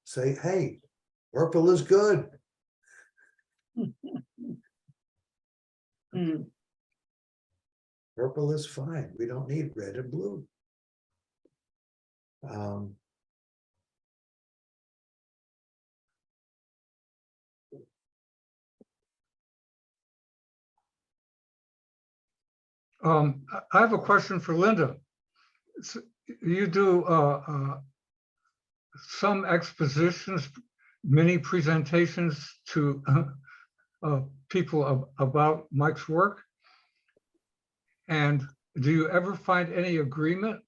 say, hey, purple is good. Hmm. Purple is fine. We don't need red and blue. I have a question for Linda. You do some expositions, mini presentations to people about Mike's work. And do you ever find any agreement?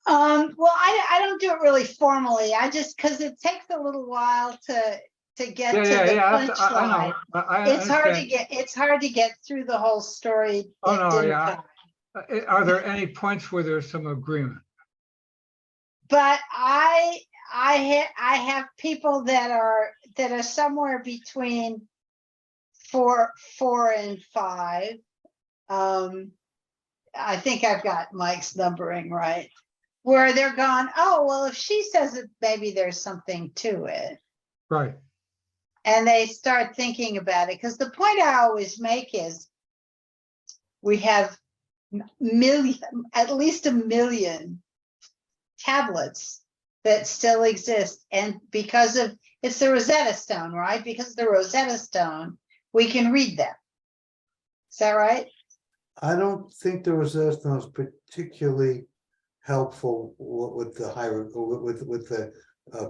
Well, I don't do it really formally. I just, because it takes a little while to get to the I punchline. know. I It's hard to understand. it's hard to get through the whole story. Oh, at no, dinner yeah. time. Are there any points where there's some agreement? But I have people that are somewhere between four and five. I think I've got Mike's numbering right, where they're gone, oh, well, if she says it, maybe there's something to it. Right. And they start thinking about it. Because the point I always make is we have at least a million tablets that still exist. And because of, it's the Rosetta Stone, right? Because of the Rosetta Stone, we can read them. Is that right? I don't think the Rosetta Stone was particularly helpful with the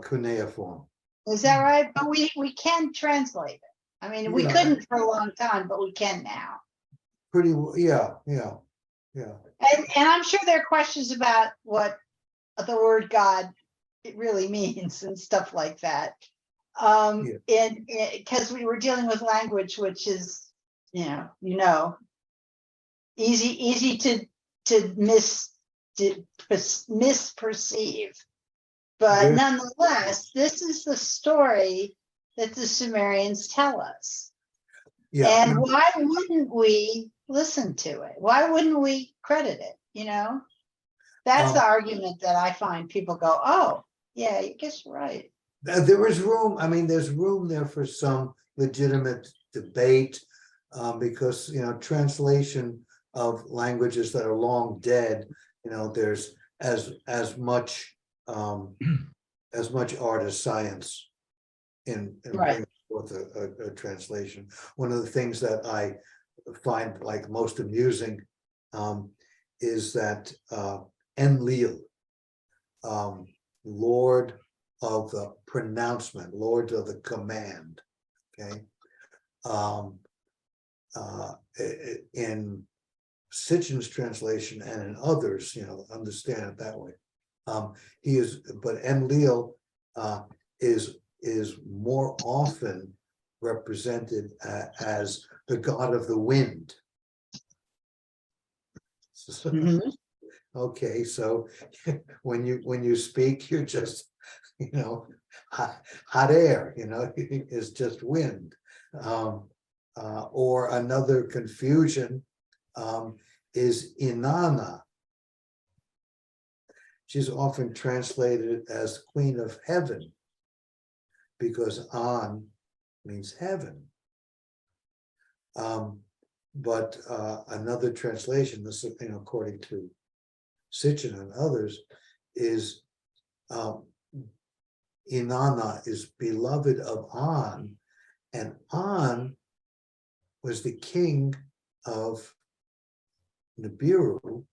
cuneiform. Is that right? But we can translate it. I mean, we Yeah. couldn't for a long time, but we can now. Pretty well, yeah. And I'm sure there are questions about what the word God it really means and stuff like that. And because we were dealing with language, which is, easy to misperceive. But There's- nonetheless, this is the story that the Sumerians tell us. Yeah. And why wouldn't we listen to it? Why wouldn't we credit it? That's the argument that I find people go, oh, yeah, I guess you're right. There is room, I mean, there's room there for some legitimate debate, because, translation of languages that are long dead, there's as much art as science in Right. bringing forth a translation. One of the things that I find like most amusing is that Enlil, Lord of the pronouncement, Lord of the command, okay? In Sitchin's translation and in others, understand it that way. But Enlil is more often represented as the god of the wind. So, okay, so when you speak, you're just, hot air, is just wind. Or another confusion is Inanna. She's often translated as Queen of Heaven because An means heaven. But another translation, this according to Sitchin and others, is Inanna is beloved of An, and An was the king of Nibiru,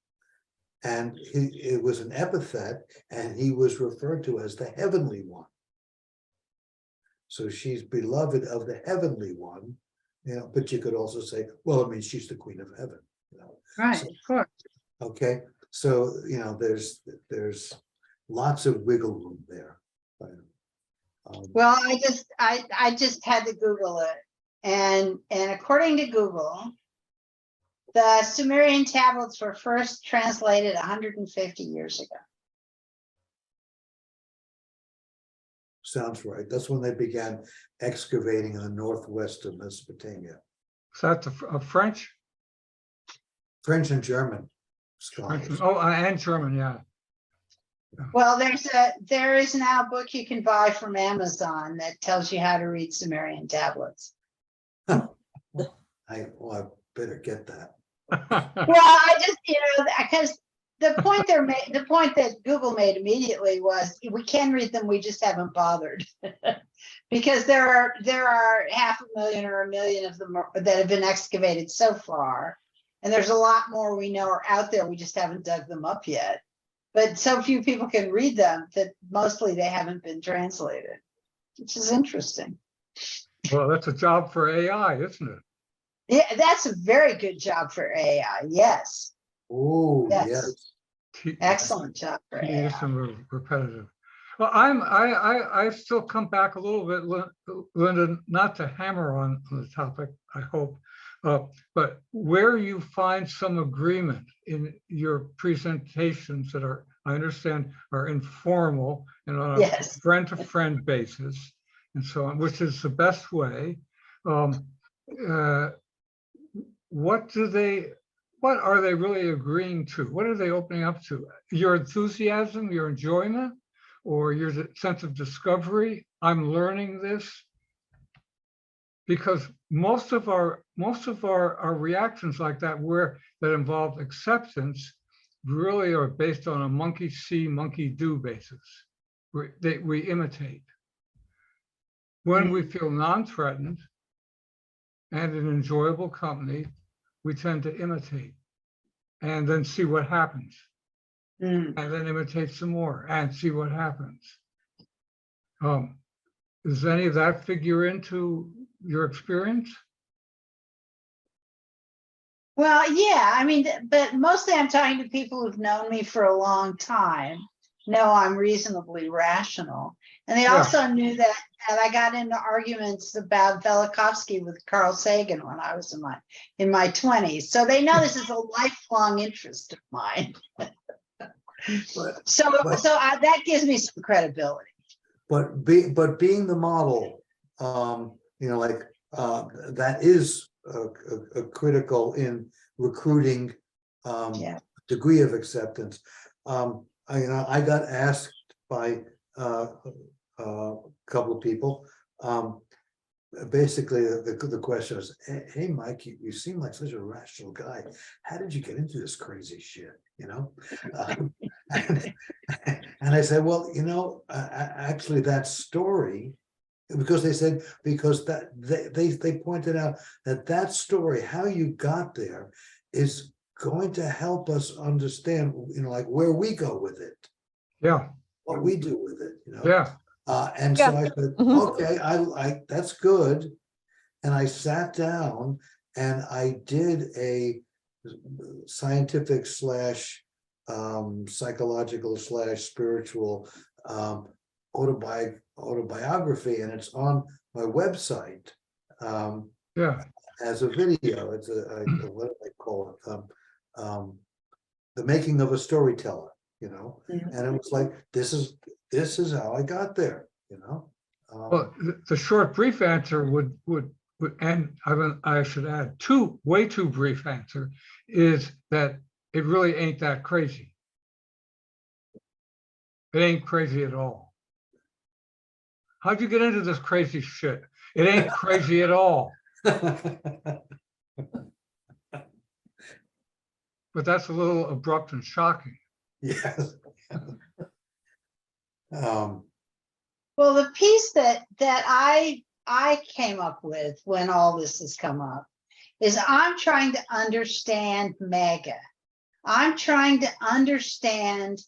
and it was an epithet, and he was referred to as the heavenly one. So she's beloved of the heavenly one, but you could also say, well, I mean, she's the queen of heaven, Right, So- of course. okay? So, there's lots of wiggle room there. Well, I just had to Google it. And according to Google, the Sumerian tablets were first translated 150 years ago. Sounds right. That's when they began excavating in the northwest of Mesopotamia. Is that the French? French and German French, scholars. oh, and German, yeah. Well, there is now a book you can buy from Amazon that tells you how to read Sumerian tablets. I better get that. Well, I just, because the point that Google made immediately was we can read them, we just haven't bothered. Because there are 500,000 or 1 million of them that have been excavated so far. And there's a lot more we know are out there, we just haven't dug them up yet. But so few people can read them that mostly they haven't been translated, which is interesting. Well, that's a job for AI, isn't it? Yeah, that's a very good job for AI. Yes, Oh, Yes. yes. excellent job for Tedious AI. and repetitive. Well, I still come back a little bit, Linda, not to hammer on the topic, I hope, but where you find some agreement in your presentations that are, I understand, are informal and on a Yes. friend-to-friend basis and so on, which is the best way. What are they really agreeing to? What are they opening up to? Your enthusiasm, your enjoyment, or your sense of discovery? I'm learning this. Because most of our reactions like that that involve acceptance really are based on a monkey see, monkey do basis. We imitate. When we feel non-threatened and in enjoyable company, we tend to imitate and then see what happens. Mm. And then imitate some more and see what happens. Does any of that figure into your experience? Well, yeah, I mean, but mostly I'm talking to people who've known me for a long time, know I'm reasonably rational. And they Yeah. also knew that I got into arguments about Velikovsky with Carl Sagan when I was in my 20s. So they know this is a lifelong interest of mine. But, So that gives me some credibility. but being the model, that is a critical in recruiting Yeah. degree of acceptance. I got asked by a couple of people. Basically, the question was, "Hey, Mike, you seem like such a rational guy. How did you get into this crazy shit?" And I said, "Well, actually, that story." Because they said, because that they pointed out that story, how you got there, is going to help us understand, like where we go with it, Yeah, what we do with it, yeah. And so I said, okay, I that's good. And I sat down and I did a scientific / psychological / spiritual autobiography, and it's on my website Yeah, as a video. It's what do they call it? The making of a storyteller, and it was like, this is how I got there, well, the short brief answer would and I should add way too brief answer is that it really ain't that crazy. It ain't crazy at all. How'd you get into this crazy shit? It ain't crazy at all. But that's a little abrupt and shocking. Yes. Well, the piece that I came up with when all this has come up is I'm trying to understand MAGA. I'm trying to understand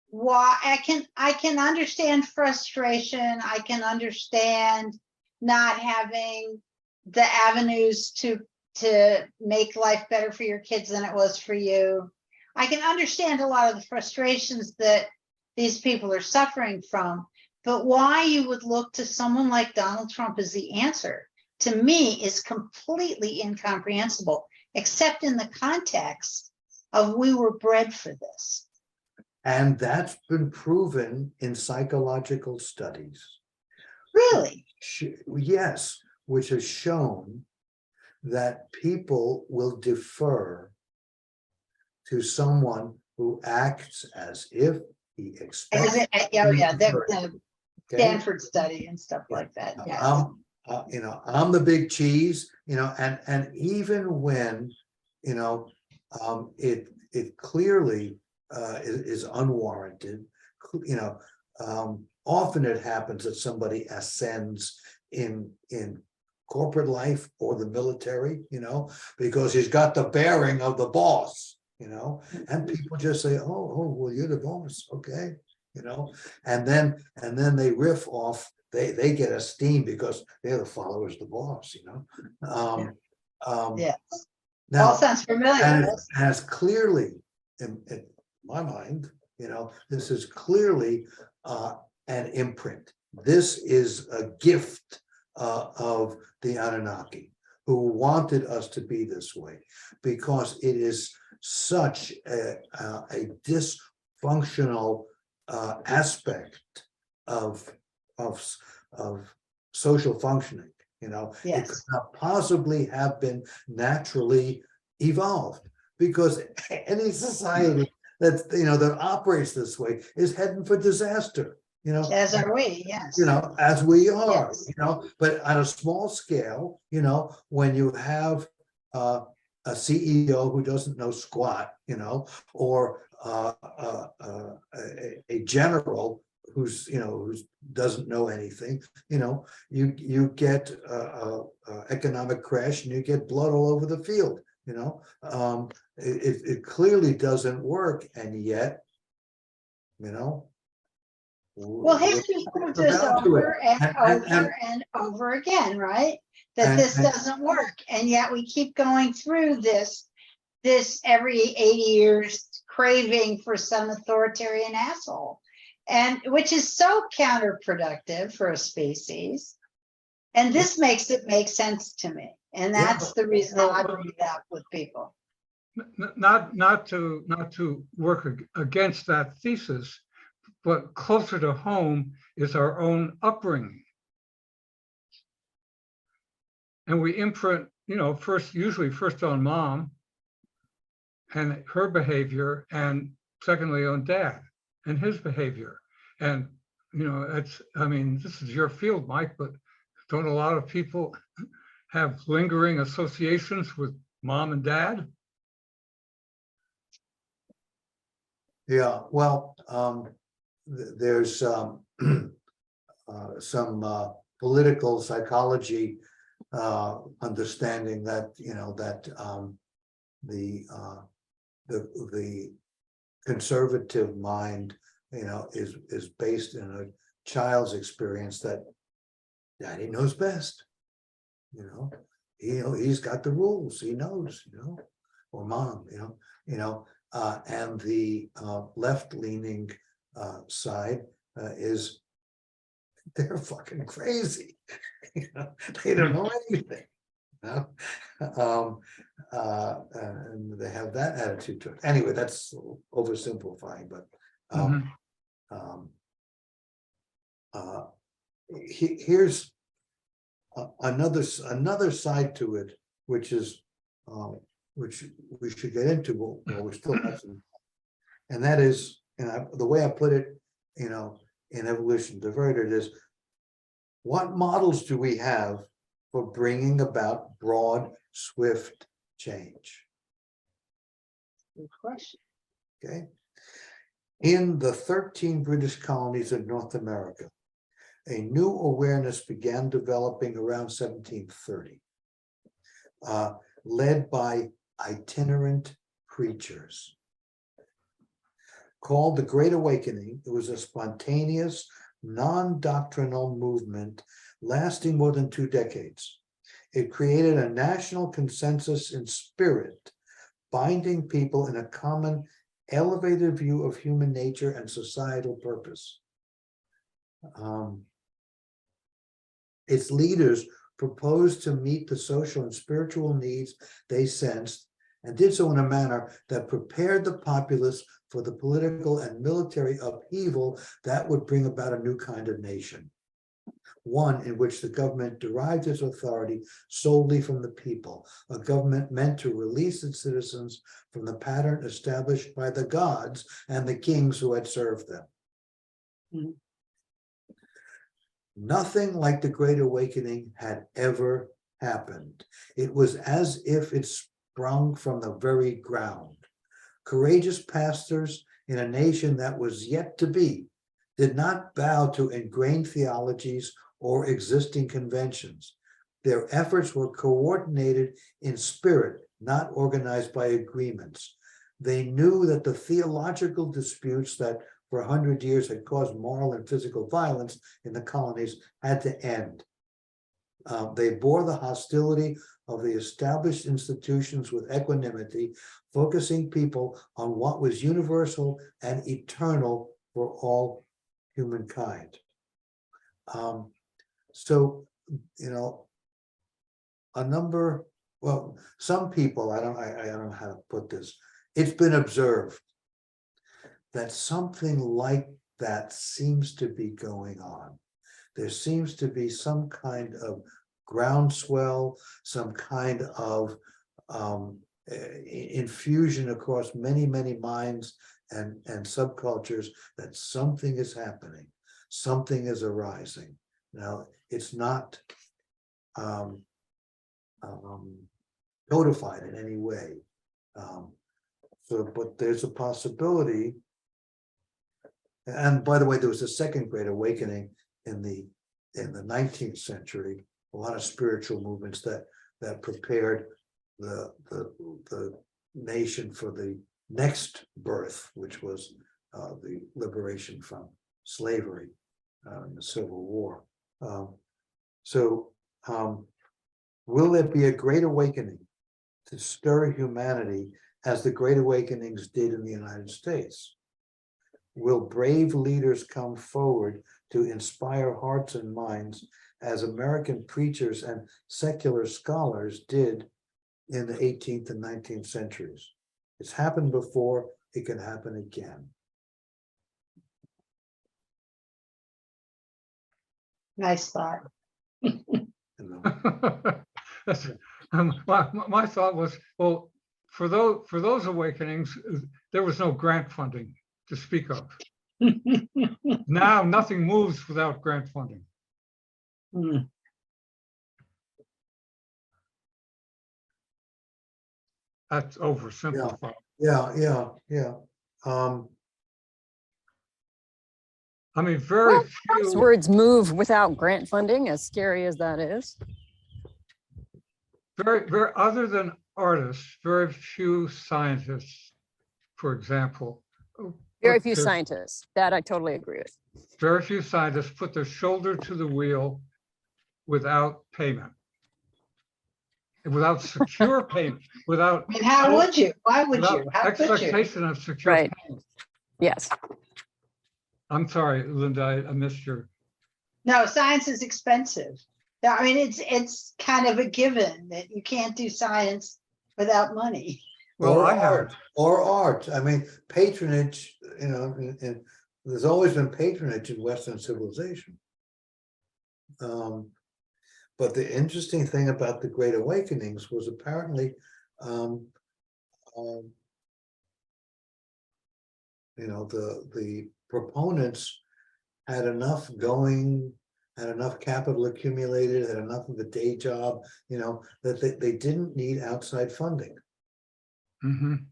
why I can understand frustration. I can understand not having the avenues to make life better for your kids than it was for you. I can understand a lot of the frustrations that these people are suffering from, but why you would look to someone like Donald Trump as the answer, to me, is completely incomprehensible, except in the context of we were bred for this. And that's been proven in psychological studies. Really? Yes, which has shown that people will defer to someone who acts as if he expects. Oh yeah, the Okay? Stanford study and stuff like that. Yes. I'm the big cheese, and even when, it clearly is unwarranted, often it happens that somebody ascends in corporate life or the military, because he's got the bearing of the boss, and people just say, oh, well, you're the boss, okay, and then they riff off. They get esteem because they're the followers of the boss, Yeah. Now, All sounds familiar. and as clearly, in my mind, this is clearly an imprint. This is a gift of the Anunnaki, who wanted us to be this way, because it is such a dysfunctional aspect of social functioning. It Yes. could not possibly have been naturally evolved, because any society that operates this way is heading for disaster. As are we, yes. As we are. Yes. But on a small scale, when you have a CEO who doesn't know squat, or a general who's doesn't know anything, you get economic crash and you get blood all over the field. It clearly doesn't work, and yet, Well, history proves this over and over and over again, right? That this doesn't work, and yet we keep going through this every 80 years craving for some authoritarian asshole, and which is so counterproductive for a species. And this makes it make sense to me, and that's the reason I bring it up with people. Not to work against that thesis, but closer to home is our own upbringing. And we imprint, usually first on mom and her behavior, and secondly on dad and his behavior. And, this is your field, Mike, but don't a lot of people have lingering associations with mom and dad? Yeah, well, there's some political psychology understanding that the conservative mind is based in a child's experience that daddy knows best. He's got the rules, he knows, or mom, and the left-leaning side is they're fucking crazy. They don't know anything. And they have that attitude to it. Anyway, that's oversimplifying, but here's another side to it, which which we should get into. Well, we still have some, and that is, the way I put it, in Evolution Diverted, is what models do we have for bringing about broad, swift change? Good question. Okay. In the 13 British colonies of North America, a new awareness began developing around 1730, led by itinerant preachers. Called the Great Awakening, it was a spontaneous, non-doctrinal movement lasting more than 2 decades. It created a national consensus in spirit, binding people in a common, elevated view of human nature and societal purpose. Its leaders proposed to meet the social and spiritual needs they sensed, and did so in a manner that prepared the populace for the political and military upheaval that would bring about a new kind of nation. One in which the government derived its authority solely from the people, a government meant to release its citizens from the pattern established by the gods and the kings who had served them. Mhm. Nothing like the Great Awakening had ever happened. It was as if it sprung from the very ground. Courageous pastors in a nation that was yet to be did not bow to ingrained theologies or existing conventions. Their efforts were coordinated in spirit, not organized by agreements. They knew that the theological disputes that for 100 years had caused moral and physical violence in the colonies had to end. They bore the hostility of the established institutions with equanimity, focusing people on what was universal and eternal for all humankind. So, you know, some people, I don't know how to put this. It's been observed that something like that seems to be going on. There seems to be some kind of groundswell, some kind of infusion across many, many minds and subcultures that something is happening, something is arising. Now, it's not codified in any way. But there's a possibility. And by the way, there was a second Great Awakening in the 19th century, a lot of spiritual movements that prepared the nation for the next birth, which was the liberation from slavery in the Civil War. Will there be a Great Awakening to stir humanity as the Great Awakenings did in the United States? Will brave leaders come forward to inspire hearts and minds as American preachers and secular scholars did in the 18th and 19th centuries? It's happened before, it can happen again. Nice thought. My thought was, well, for those awakenings, there was no grant funding to speak of. Now nothing moves without grant funding. Hmm. That's oversimplified. Yeah. I mean, very Those few. words move without grant funding, as scary as that is. Very, other than artists, very few scientists, for example. Very put few their- scientists. That I totally agree with. Very few scientists put their shoulder to the wheel without payment. Without secure payment, without. I mean, how would you? Why would without you? How could you? expectation of secure Right. payment. Yes. I'm sorry, Linda, I missed your. No, science is expensive. Yeah, I mean, it's kind of a given that you can't do science without money. Well, or I have. art, or art. I mean, patronage, you know, and there's always been patronage in Western civilization. But the interesting thing about the Great Awakenings was apparently, you know, the proponents had enough going, had enough capital accumulated, had enough of a day job, you know, that they didn't need outside funding. Mhm.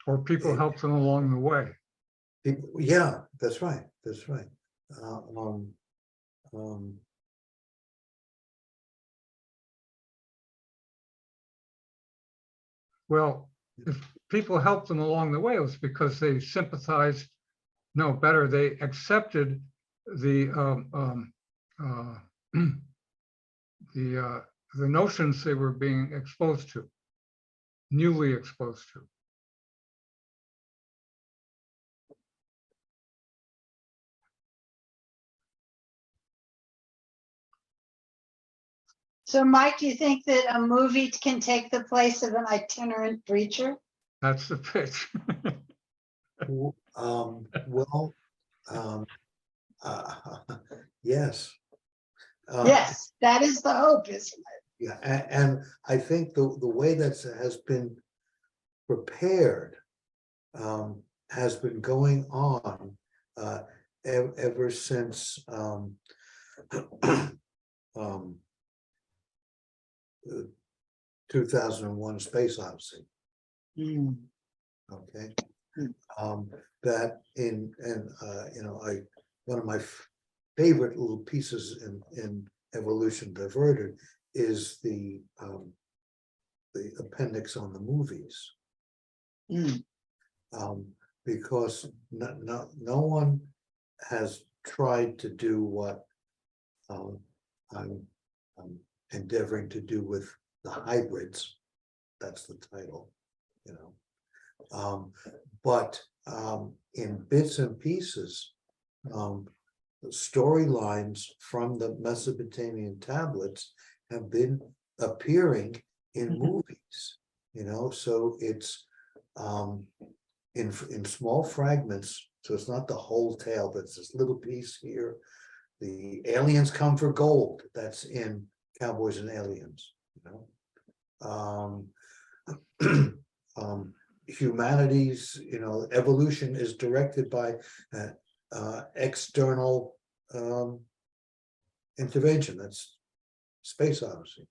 Or people it- help them along the way. Yeah, that's right. um, Well, if people helped them along the way, it was because they sympathized, no, better, they accepted the the notions they were being exposed to, newly exposed to. So Mike, do you think that a movie can take the place of an itinerant preacher? That's the pitch. well, um, uh, yes. Yes, that is the hope, isn't it? Yeah, and I think the way that has been prepared has been going on ever since um, 2001 Space Odyssey. Okay. That one of my favorite little pieces in Evolution Diverted is the appendix on the movies. Because no one has tried to do what I'm endeavoring to do with the hybrids. That's the title, but in bits and pieces, storylines from the Mesopotamian tablets have been appearing in movies, so it's in small fragments, so it's not the whole tale, but it's this little piece here. The aliens come for gold, that's in Cowboys and Aliens, humanities, evolution is directed by external intervention. That's Space Odyssey.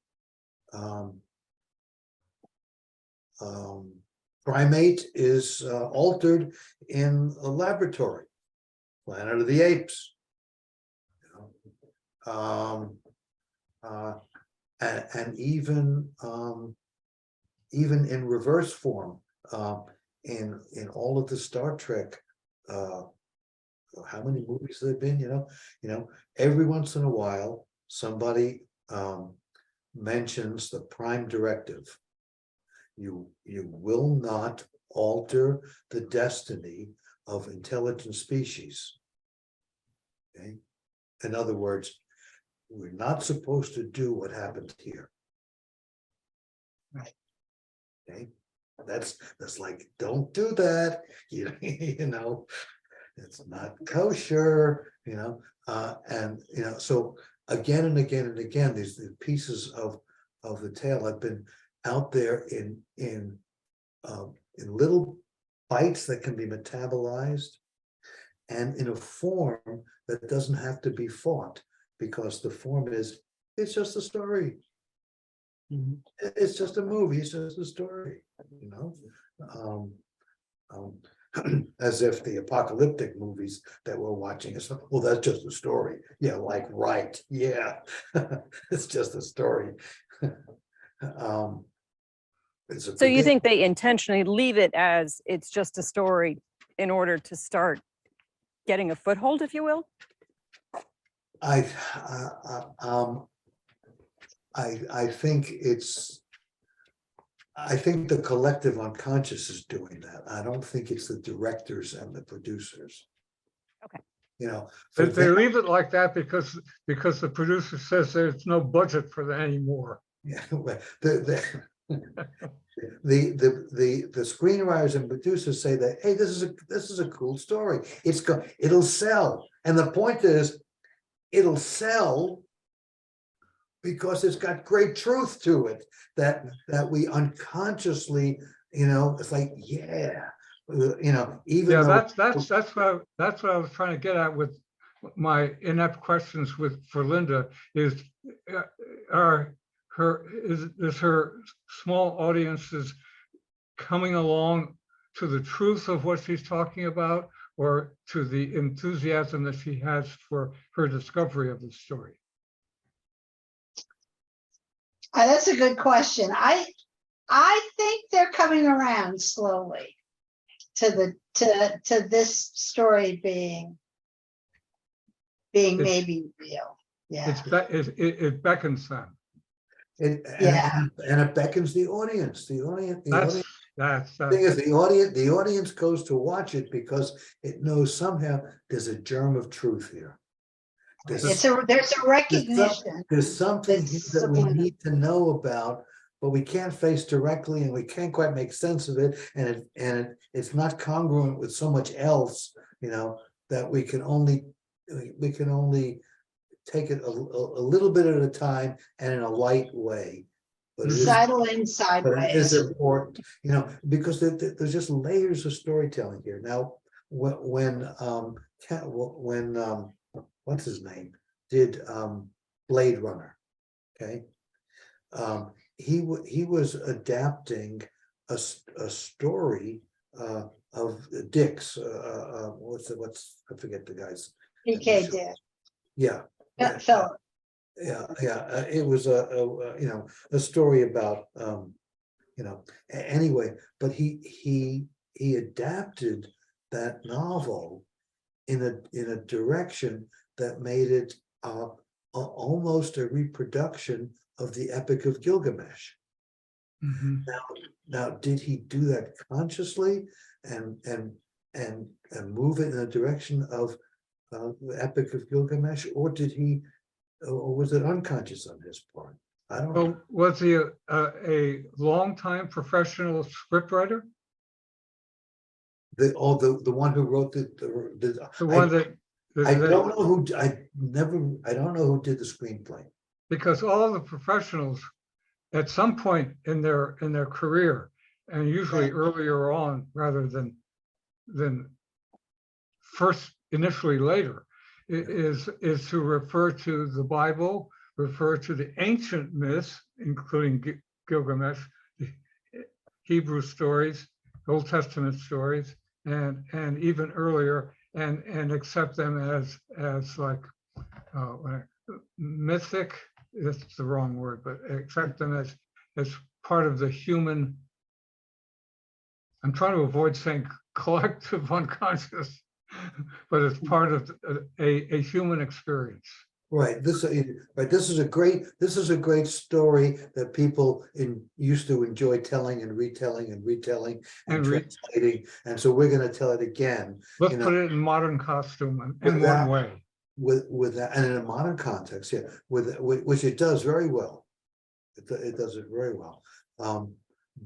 Primate is altered in a laboratory, Planet of the Apes. And even in reverse form, in all of the Star Trek, how many movies have there been? Every once in a while somebody mentions the prime directive. You will not alter the destiny of intelligent species. Okay. In other words, we're not supposed to do what happened here. Right. Okay. That's like, don't do that. It's not kosher, and so again and again and again, these pieces of the tale have been out there in little bites that can be metabolized and in a form that doesn't have to be fought, because the form is, it's just a story. It's just a movie, it's just a story, as if the apocalyptic movies that we're watching is, well, that's just a story. Yeah, like, right, yeah. It's just a story. So you think they intentionally leave it as it's just a story in order to start getting a foothold, if you will? I think I think the collective unconscious is doing that. I don't think it's the directors and the producers. Okay. They leave it like that because the producer says there's no budget for that anymore. Yeah, the screenwriters and producers say that, hey, this is a cool story. It'll sell, and the point is, it'll sell because it's got great truth to it that we unconsciously, it's like, yeah, even Yeah, though that's what I was trying to get at with my inept questions for Linda is her small audiences coming along to the truth of what she's talking about, or to the enthusiasm that she has for her discovery of the story? That's a good question. I think they're coming around slowly to the to this story being It's- maybe real. Yeah. It beckons them. Yeah. And it beckons the audience. The audience. That's Thing is, the audience goes to watch it because it knows somehow there's a germ of truth here. There's a recognition. There's something here It's that we subliminal. need to know about, but we can't face directly, and we can't quite make sense of it, and it's not congruent with so much else, that we can only take it a little bit at a time and in a light way. But it is Sidling But it is sideways. important, because there's just layers of storytelling here. Now, when what's his name did Blade Runner, okay, he was adapting a story of Dick's. I forget the guy's. PK did. Yeah. Philip. It was a story about anyway, but he adapted that novel in a direction that made it almost a reproduction of the Epic of Gilgamesh. Mhm. Now, did he do that consciously and move it in the direction of the Epic of Gilgamesh, or was it unconscious on his part? I don't know. Well, was he a longtime professional scriptwriter? The one who wrote the The one that I don't know who I don't know who did the screenplay. because all the professionals at some point in their career, and usually Right. earlier on rather than first initially later, is to refer to the Bible, refer to the ancient myths, including Gilgamesh, the Hebrew stories, Old Testament stories, and even earlier, and accept them as like mythic. That's the wrong word, but accept them as part of the human. I'm trying to avoid saying collective unconscious, but it's part of a human experience. Right. This is a great story that people used to enjoy telling and retelling and translating. And so we're going to tell it again. Let's put it in modern costume in Without- one way. With that, and in a modern context, which it does very well. It does it very well.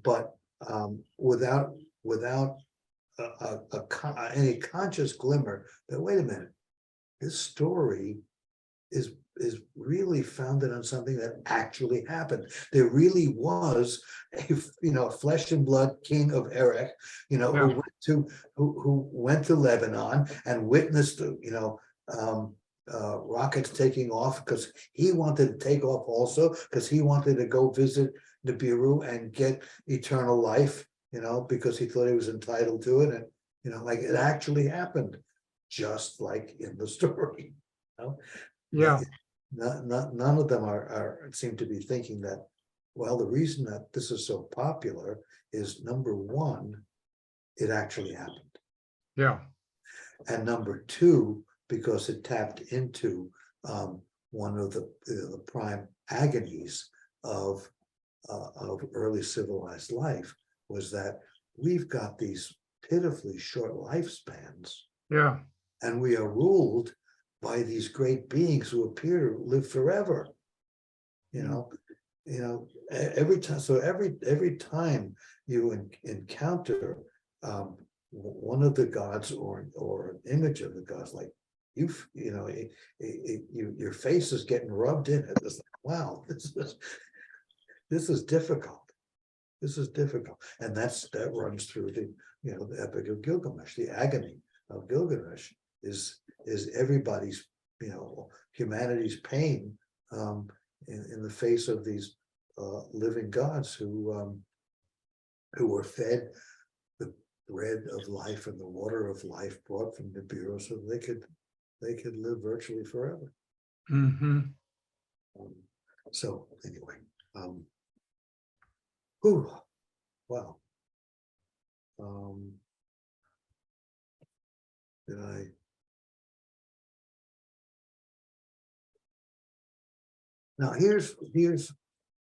But without any conscious glimmer that, wait a minute, this story is really founded on something that actually happened. There really was a flesh and blood king of Erech, who went to Lebanon and witnessed rockets taking off, because he wanted to take off also, because he wanted to go visit Nibiru and get eternal life, because he thought he was entitled to it, and like it actually happened, just like in the story. Yeah. None of them seem to be thinking that, well, the reason that this is so popular is, number one, it actually happened. Yeah. And number two, because it tapped into one of the prime agonies of early civilized life, was that we've got these pitifully short lifespans, Yeah. and we are ruled by these great beings who appear to live forever. Every time. So every time you encounter one of the gods or an image of the gods, like your face is getting rubbed in it. It's like, wow, this is difficult. This is difficult, and that runs through the Epic of Gilgamesh. The agony of Gilgamesh is everybody's, humanity's pain in the face of these living gods who were fed bread of life and the water of life brought from the bureau so they could live virtually forever. Mhm. So anyway, whew, wow. Did I? Now here's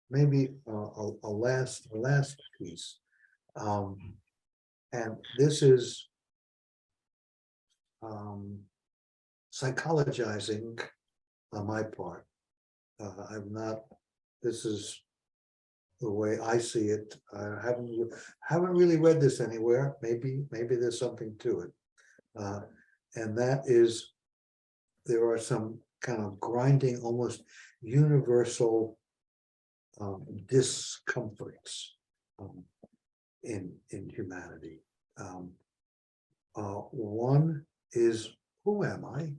maybe a last piece, and this is psychologizing on my part. I'm not. This is the way I see it. I haven't really read this anywhere. Maybe there's something to it, and that is there are some kind of grinding, almost universal discomforts in humanity. One is, who am I?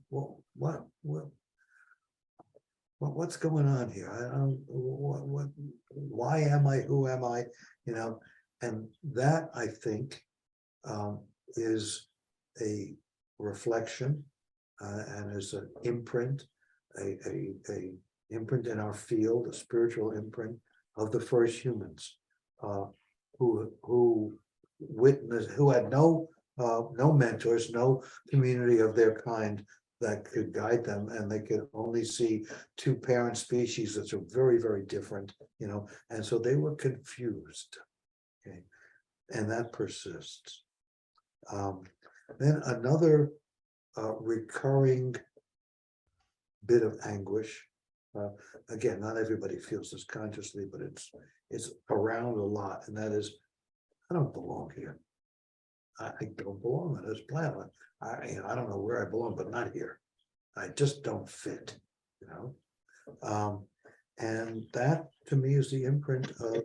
Well, what's going on here? I don't. Why am I? Who am I? You know, and that I think is a reflection and is an imprint, a imprint in our field, a spiritual imprint of the first humans, who witnessed, who had no mentors, no community of their kind that could guide them, and they could only see two parent species that are very, very different, you know, and so they were confused. Okay, and that persists. Then another recurring bit of anguish. Again, not everybody feels this consciously, but it's around a lot, and that is, I don't belong here. I don't belong on this planet. I don't know where I belong, but not here. I just don't fit, you know. And that to me is the imprint of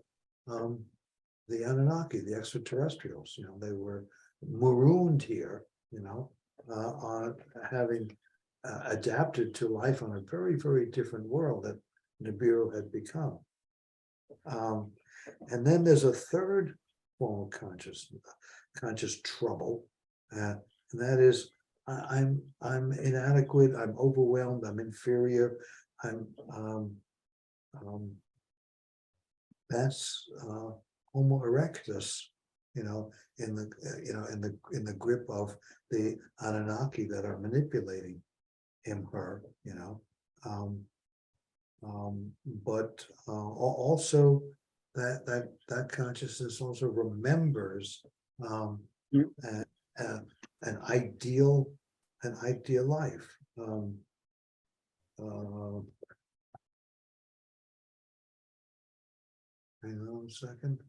the Anunnaki, the extraterrestrials. You know, they were marooned here, you know, on having adapted to life on a very, very different world that Nibiru had become. And then there's a third form of conscious trouble, and that is I'm inadequate, I'm overwhelmed, I'm inferior, I'm that's Homo erectus, you know, in the grip of the Anunnaki that are manipulating him, her, you know, but also that consciousness also remembers an ideal life. Hang on a second.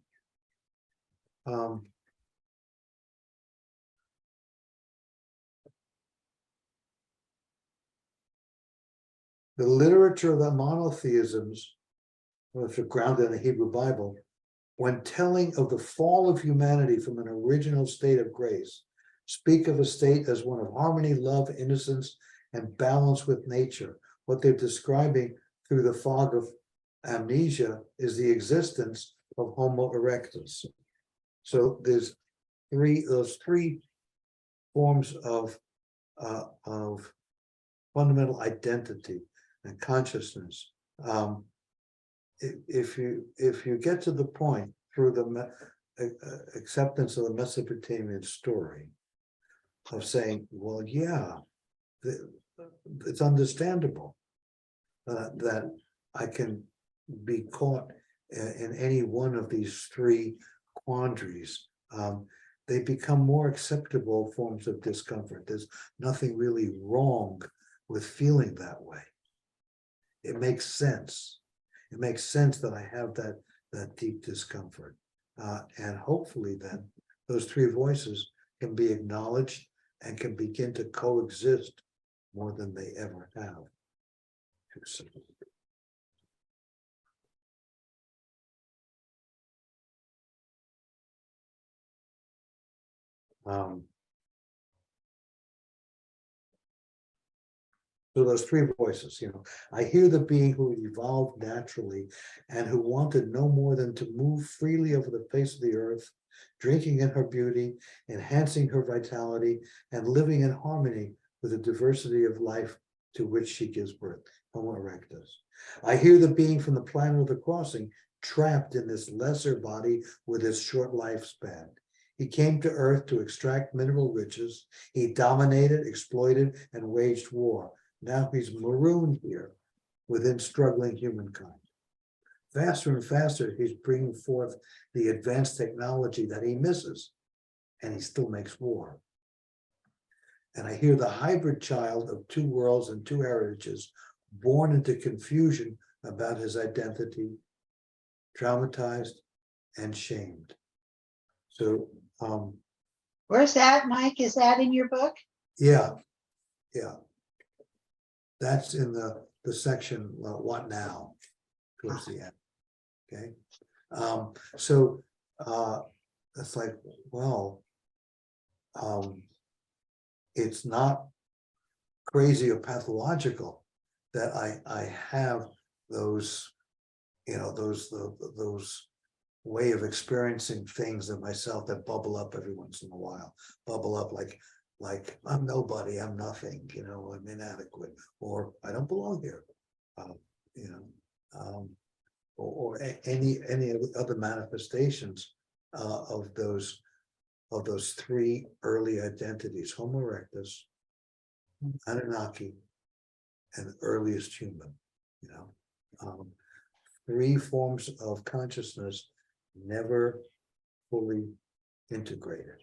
The literature of the monotheisms, which are grounded in the Hebrew Bible, when telling of the fall of humanity from an original state of grace, speak of a state as one of harmony, love, innocence, and balance with nature. What they're describing through the fog of amnesia is the existence of Homo erectus. So there's those three forms of fundamental identity and consciousness. If you get to the point through the acceptance of the Mesopotamian story of saying, well, yeah, it's understandable that I can be caught in any one of these three quandaries, they become more acceptable forms of discomfort. There's nothing really wrong with feeling that way. It makes sense. It makes sense that I have that deep discomfort. And hopefully then those three voices can be acknowledged and can begin to coexist more than they ever have. So those three voices, you know, I hear the being who evolved naturally and who wanted no more than to move freely over the face of the earth drinking in her beauty, enhancing her vitality, and living in harmony with the diversity of life to which she gives birth, Homo erectus. I hear the being from the planet of the crossing, trapped in this lesser body with its short lifespan. He came to Earth to extract mineral riches. He dominated, exploited, and waged war. Now he's marooned here within struggling humankind. Faster and faster, he's bringing forth the advanced technology that he misses, and he still makes war. And I hear the hybrid child of two worlds and two heritages, born into confusion about his identity, traumatized and shamed. So, Where's that, Mike? Is that in your book? yeah. That's in the section, what now, towards the end. Okay. So it's like, well, it's not crazy or pathological that I have those, those way of experiencing things in myself that bubble up every once in a while, bubble up like I'm nobody, I'm nothing, I'm inadequate, or I don't belong here, or any other manifestations of those three early identities: Homo erectus, Anunnaki, and earliest human. Three forms of consciousness never fully integrated.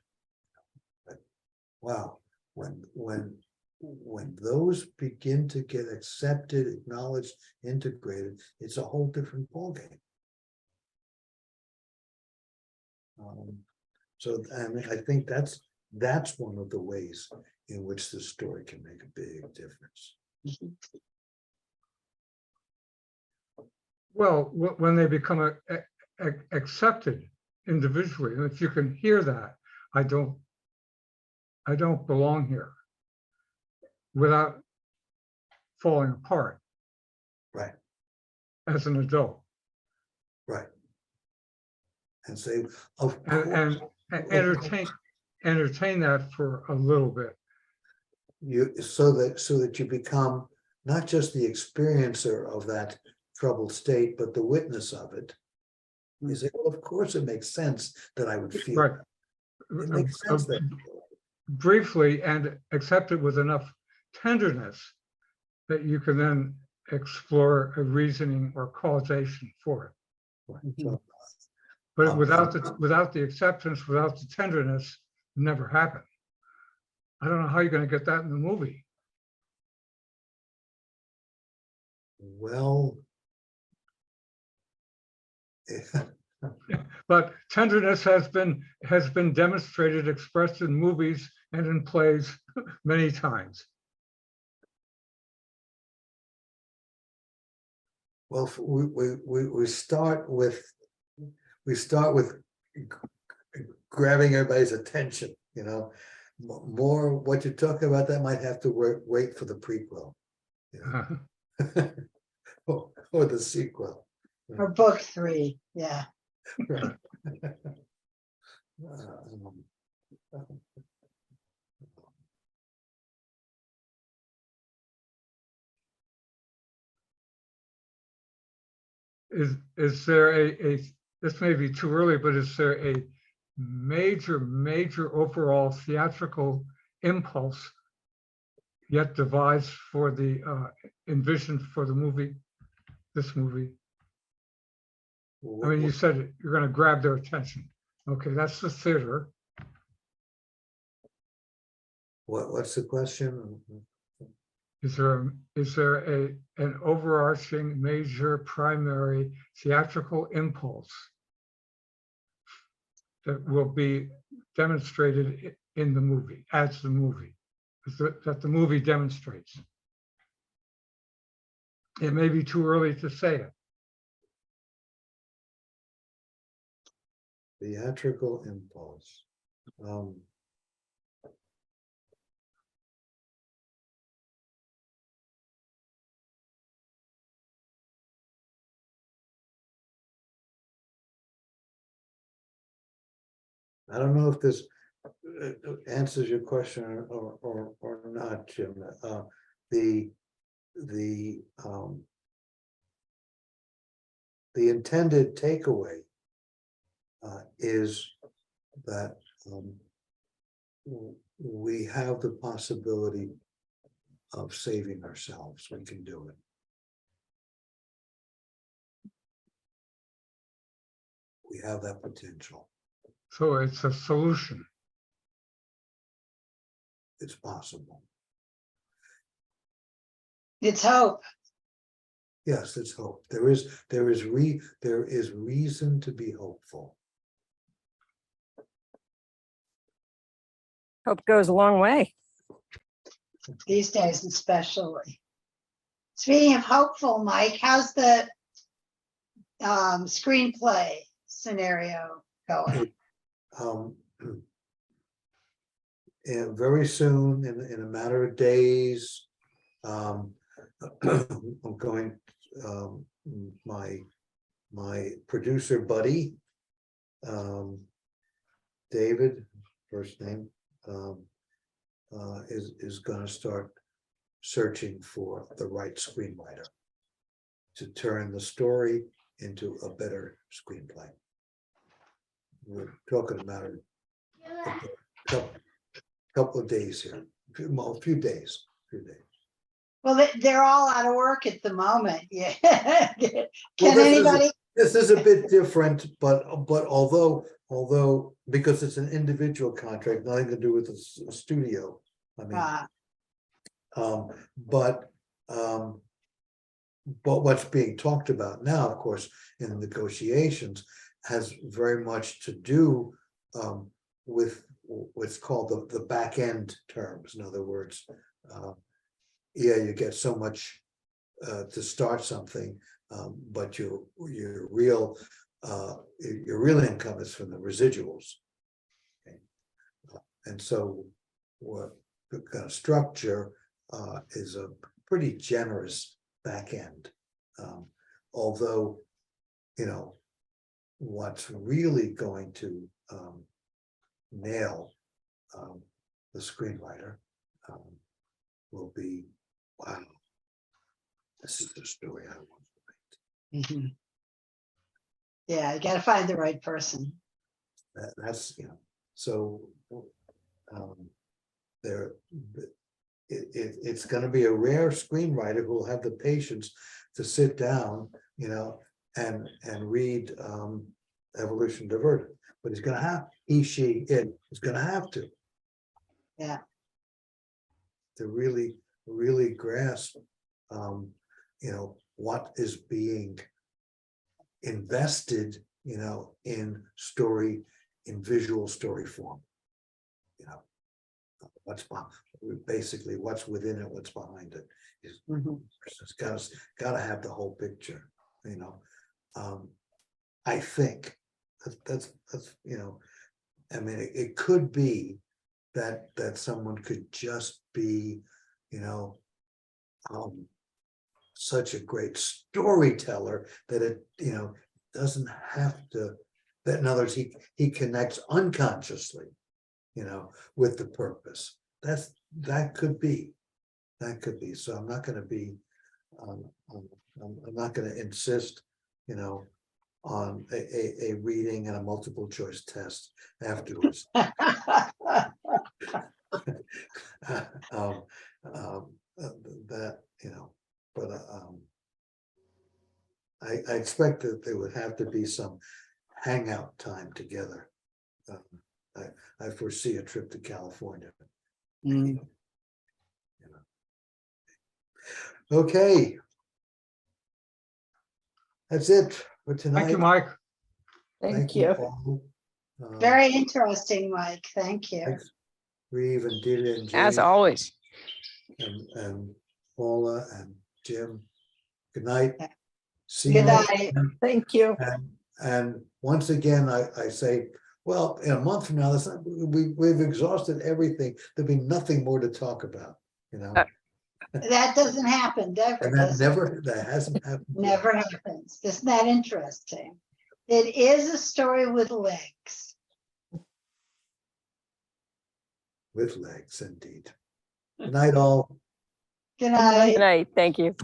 But, wow, when those begin to get accepted, acknowledged, integrated, it's a whole different ballgame. So I think that's one of the ways in which the story can make a big difference. Well, when they become accepted individually, and if you can hear that, I don't belong here, without falling apart. Right. As an adult. Right. And say, of course. And entertain that for a little bit. So that you become not just the experiencer of that troubled state, but the witness of it. You say, well, of course it makes sense that I would feel Right. that. It makes sense that briefly, and accept it with enough tenderness that you can then explore a reasoning or causation for it. Right. So, But without the acceptance, without the tenderness, it never happened. I don't know how you're going to get that in the movie. well, But tenderness has been demonstrated, expressed in movies and in plays many times. well, we start with grabbing everybody's attention. More what you're talking about, that might have to wait for the prequel, or the sequel. Or book 3, yeah. Right. Is there a this may be too early, but is there a major overall theatrical impulse yet devised for the envisioned for the movie, this movie? I mean, you said you're going to grab their attention. Okay, that's the theater. What's the question? Is there an overarching major primary theatrical impulse that will be demonstrated in the movie, as the movie, that the movie demonstrates? It may be too early to say it. Theatrical impulse. I don't know if this answers your question or not, Jim. The intended takeaway is that we have the possibility of saving ourselves. We can do it. We have that potential. So it's a solution. It's possible. It's hope. Yes, it's hope. There is reason to be hopeful. Hope goes a long way. These days especially. Speaking of hopeful, Mike, how's the screenplay scenario going? And very soon, in a matter of days, I'm going, my producer buddy, David, first name, is gonna start searching for the right screenwriter to turn the story into a better screenplay. We're talking about a couple of days here, a few days. Well, they're all out of work at the moment. Yeah. Well, Can anybody? This is a bit different, but although because it's an individual contract, nothing to do with the studio. I mean, but what's being talked about now, of course, in the negotiations, has very much to do with what's called the back end terms. In other words, yeah, you get so much to start something, but your real income is from the residuals. Okay. And so what the kind of structure is a pretty generous back end, although, you know, what's really going to nail the screenwriter will be, wow, this is the story I want to write. Yeah, you gotta find the right person. That's, you know, so there, it's going to be a rare screenwriter who will have the patience to sit down, you know, and read Evolution Diverted, but he's going to have, it is going to have to. Yeah. To really grasp, you know, what is being invested, you know, in visual story form, you know, basically what's within it, what's behind it. It's got to have the whole picture, you know. I think that's you know, I mean, it could be that someone could just be, you know, such a great storyteller that it, you know, doesn't have to, that in other words, he connects unconsciously, you know, with the purpose. That could be. So I'm not going to be, I'm not going to insist, you know, on a reading and a multiple choice test afterwards. That, you know, but I expect that there would have to be some hangout time together. I foresee a trip to California. You know. Okay. That's it for tonight. Thank you, Mike. Thank you. all. Very interesting, Mike. Thank you. Thanks, Reeve and Dita and As Jay always. and Paula and Jim. Good night. See Good you. night. Thank you. And once again, I say, well, in a month from now, we've exhausted everything. There'll be nothing more to talk about, you know. That doesn't happen, never. And does it? that hasn't happened. Never happens. Isn't that interesting? It is a story with legs. With legs, indeed. Good night, all. Good night. Good night, thank you.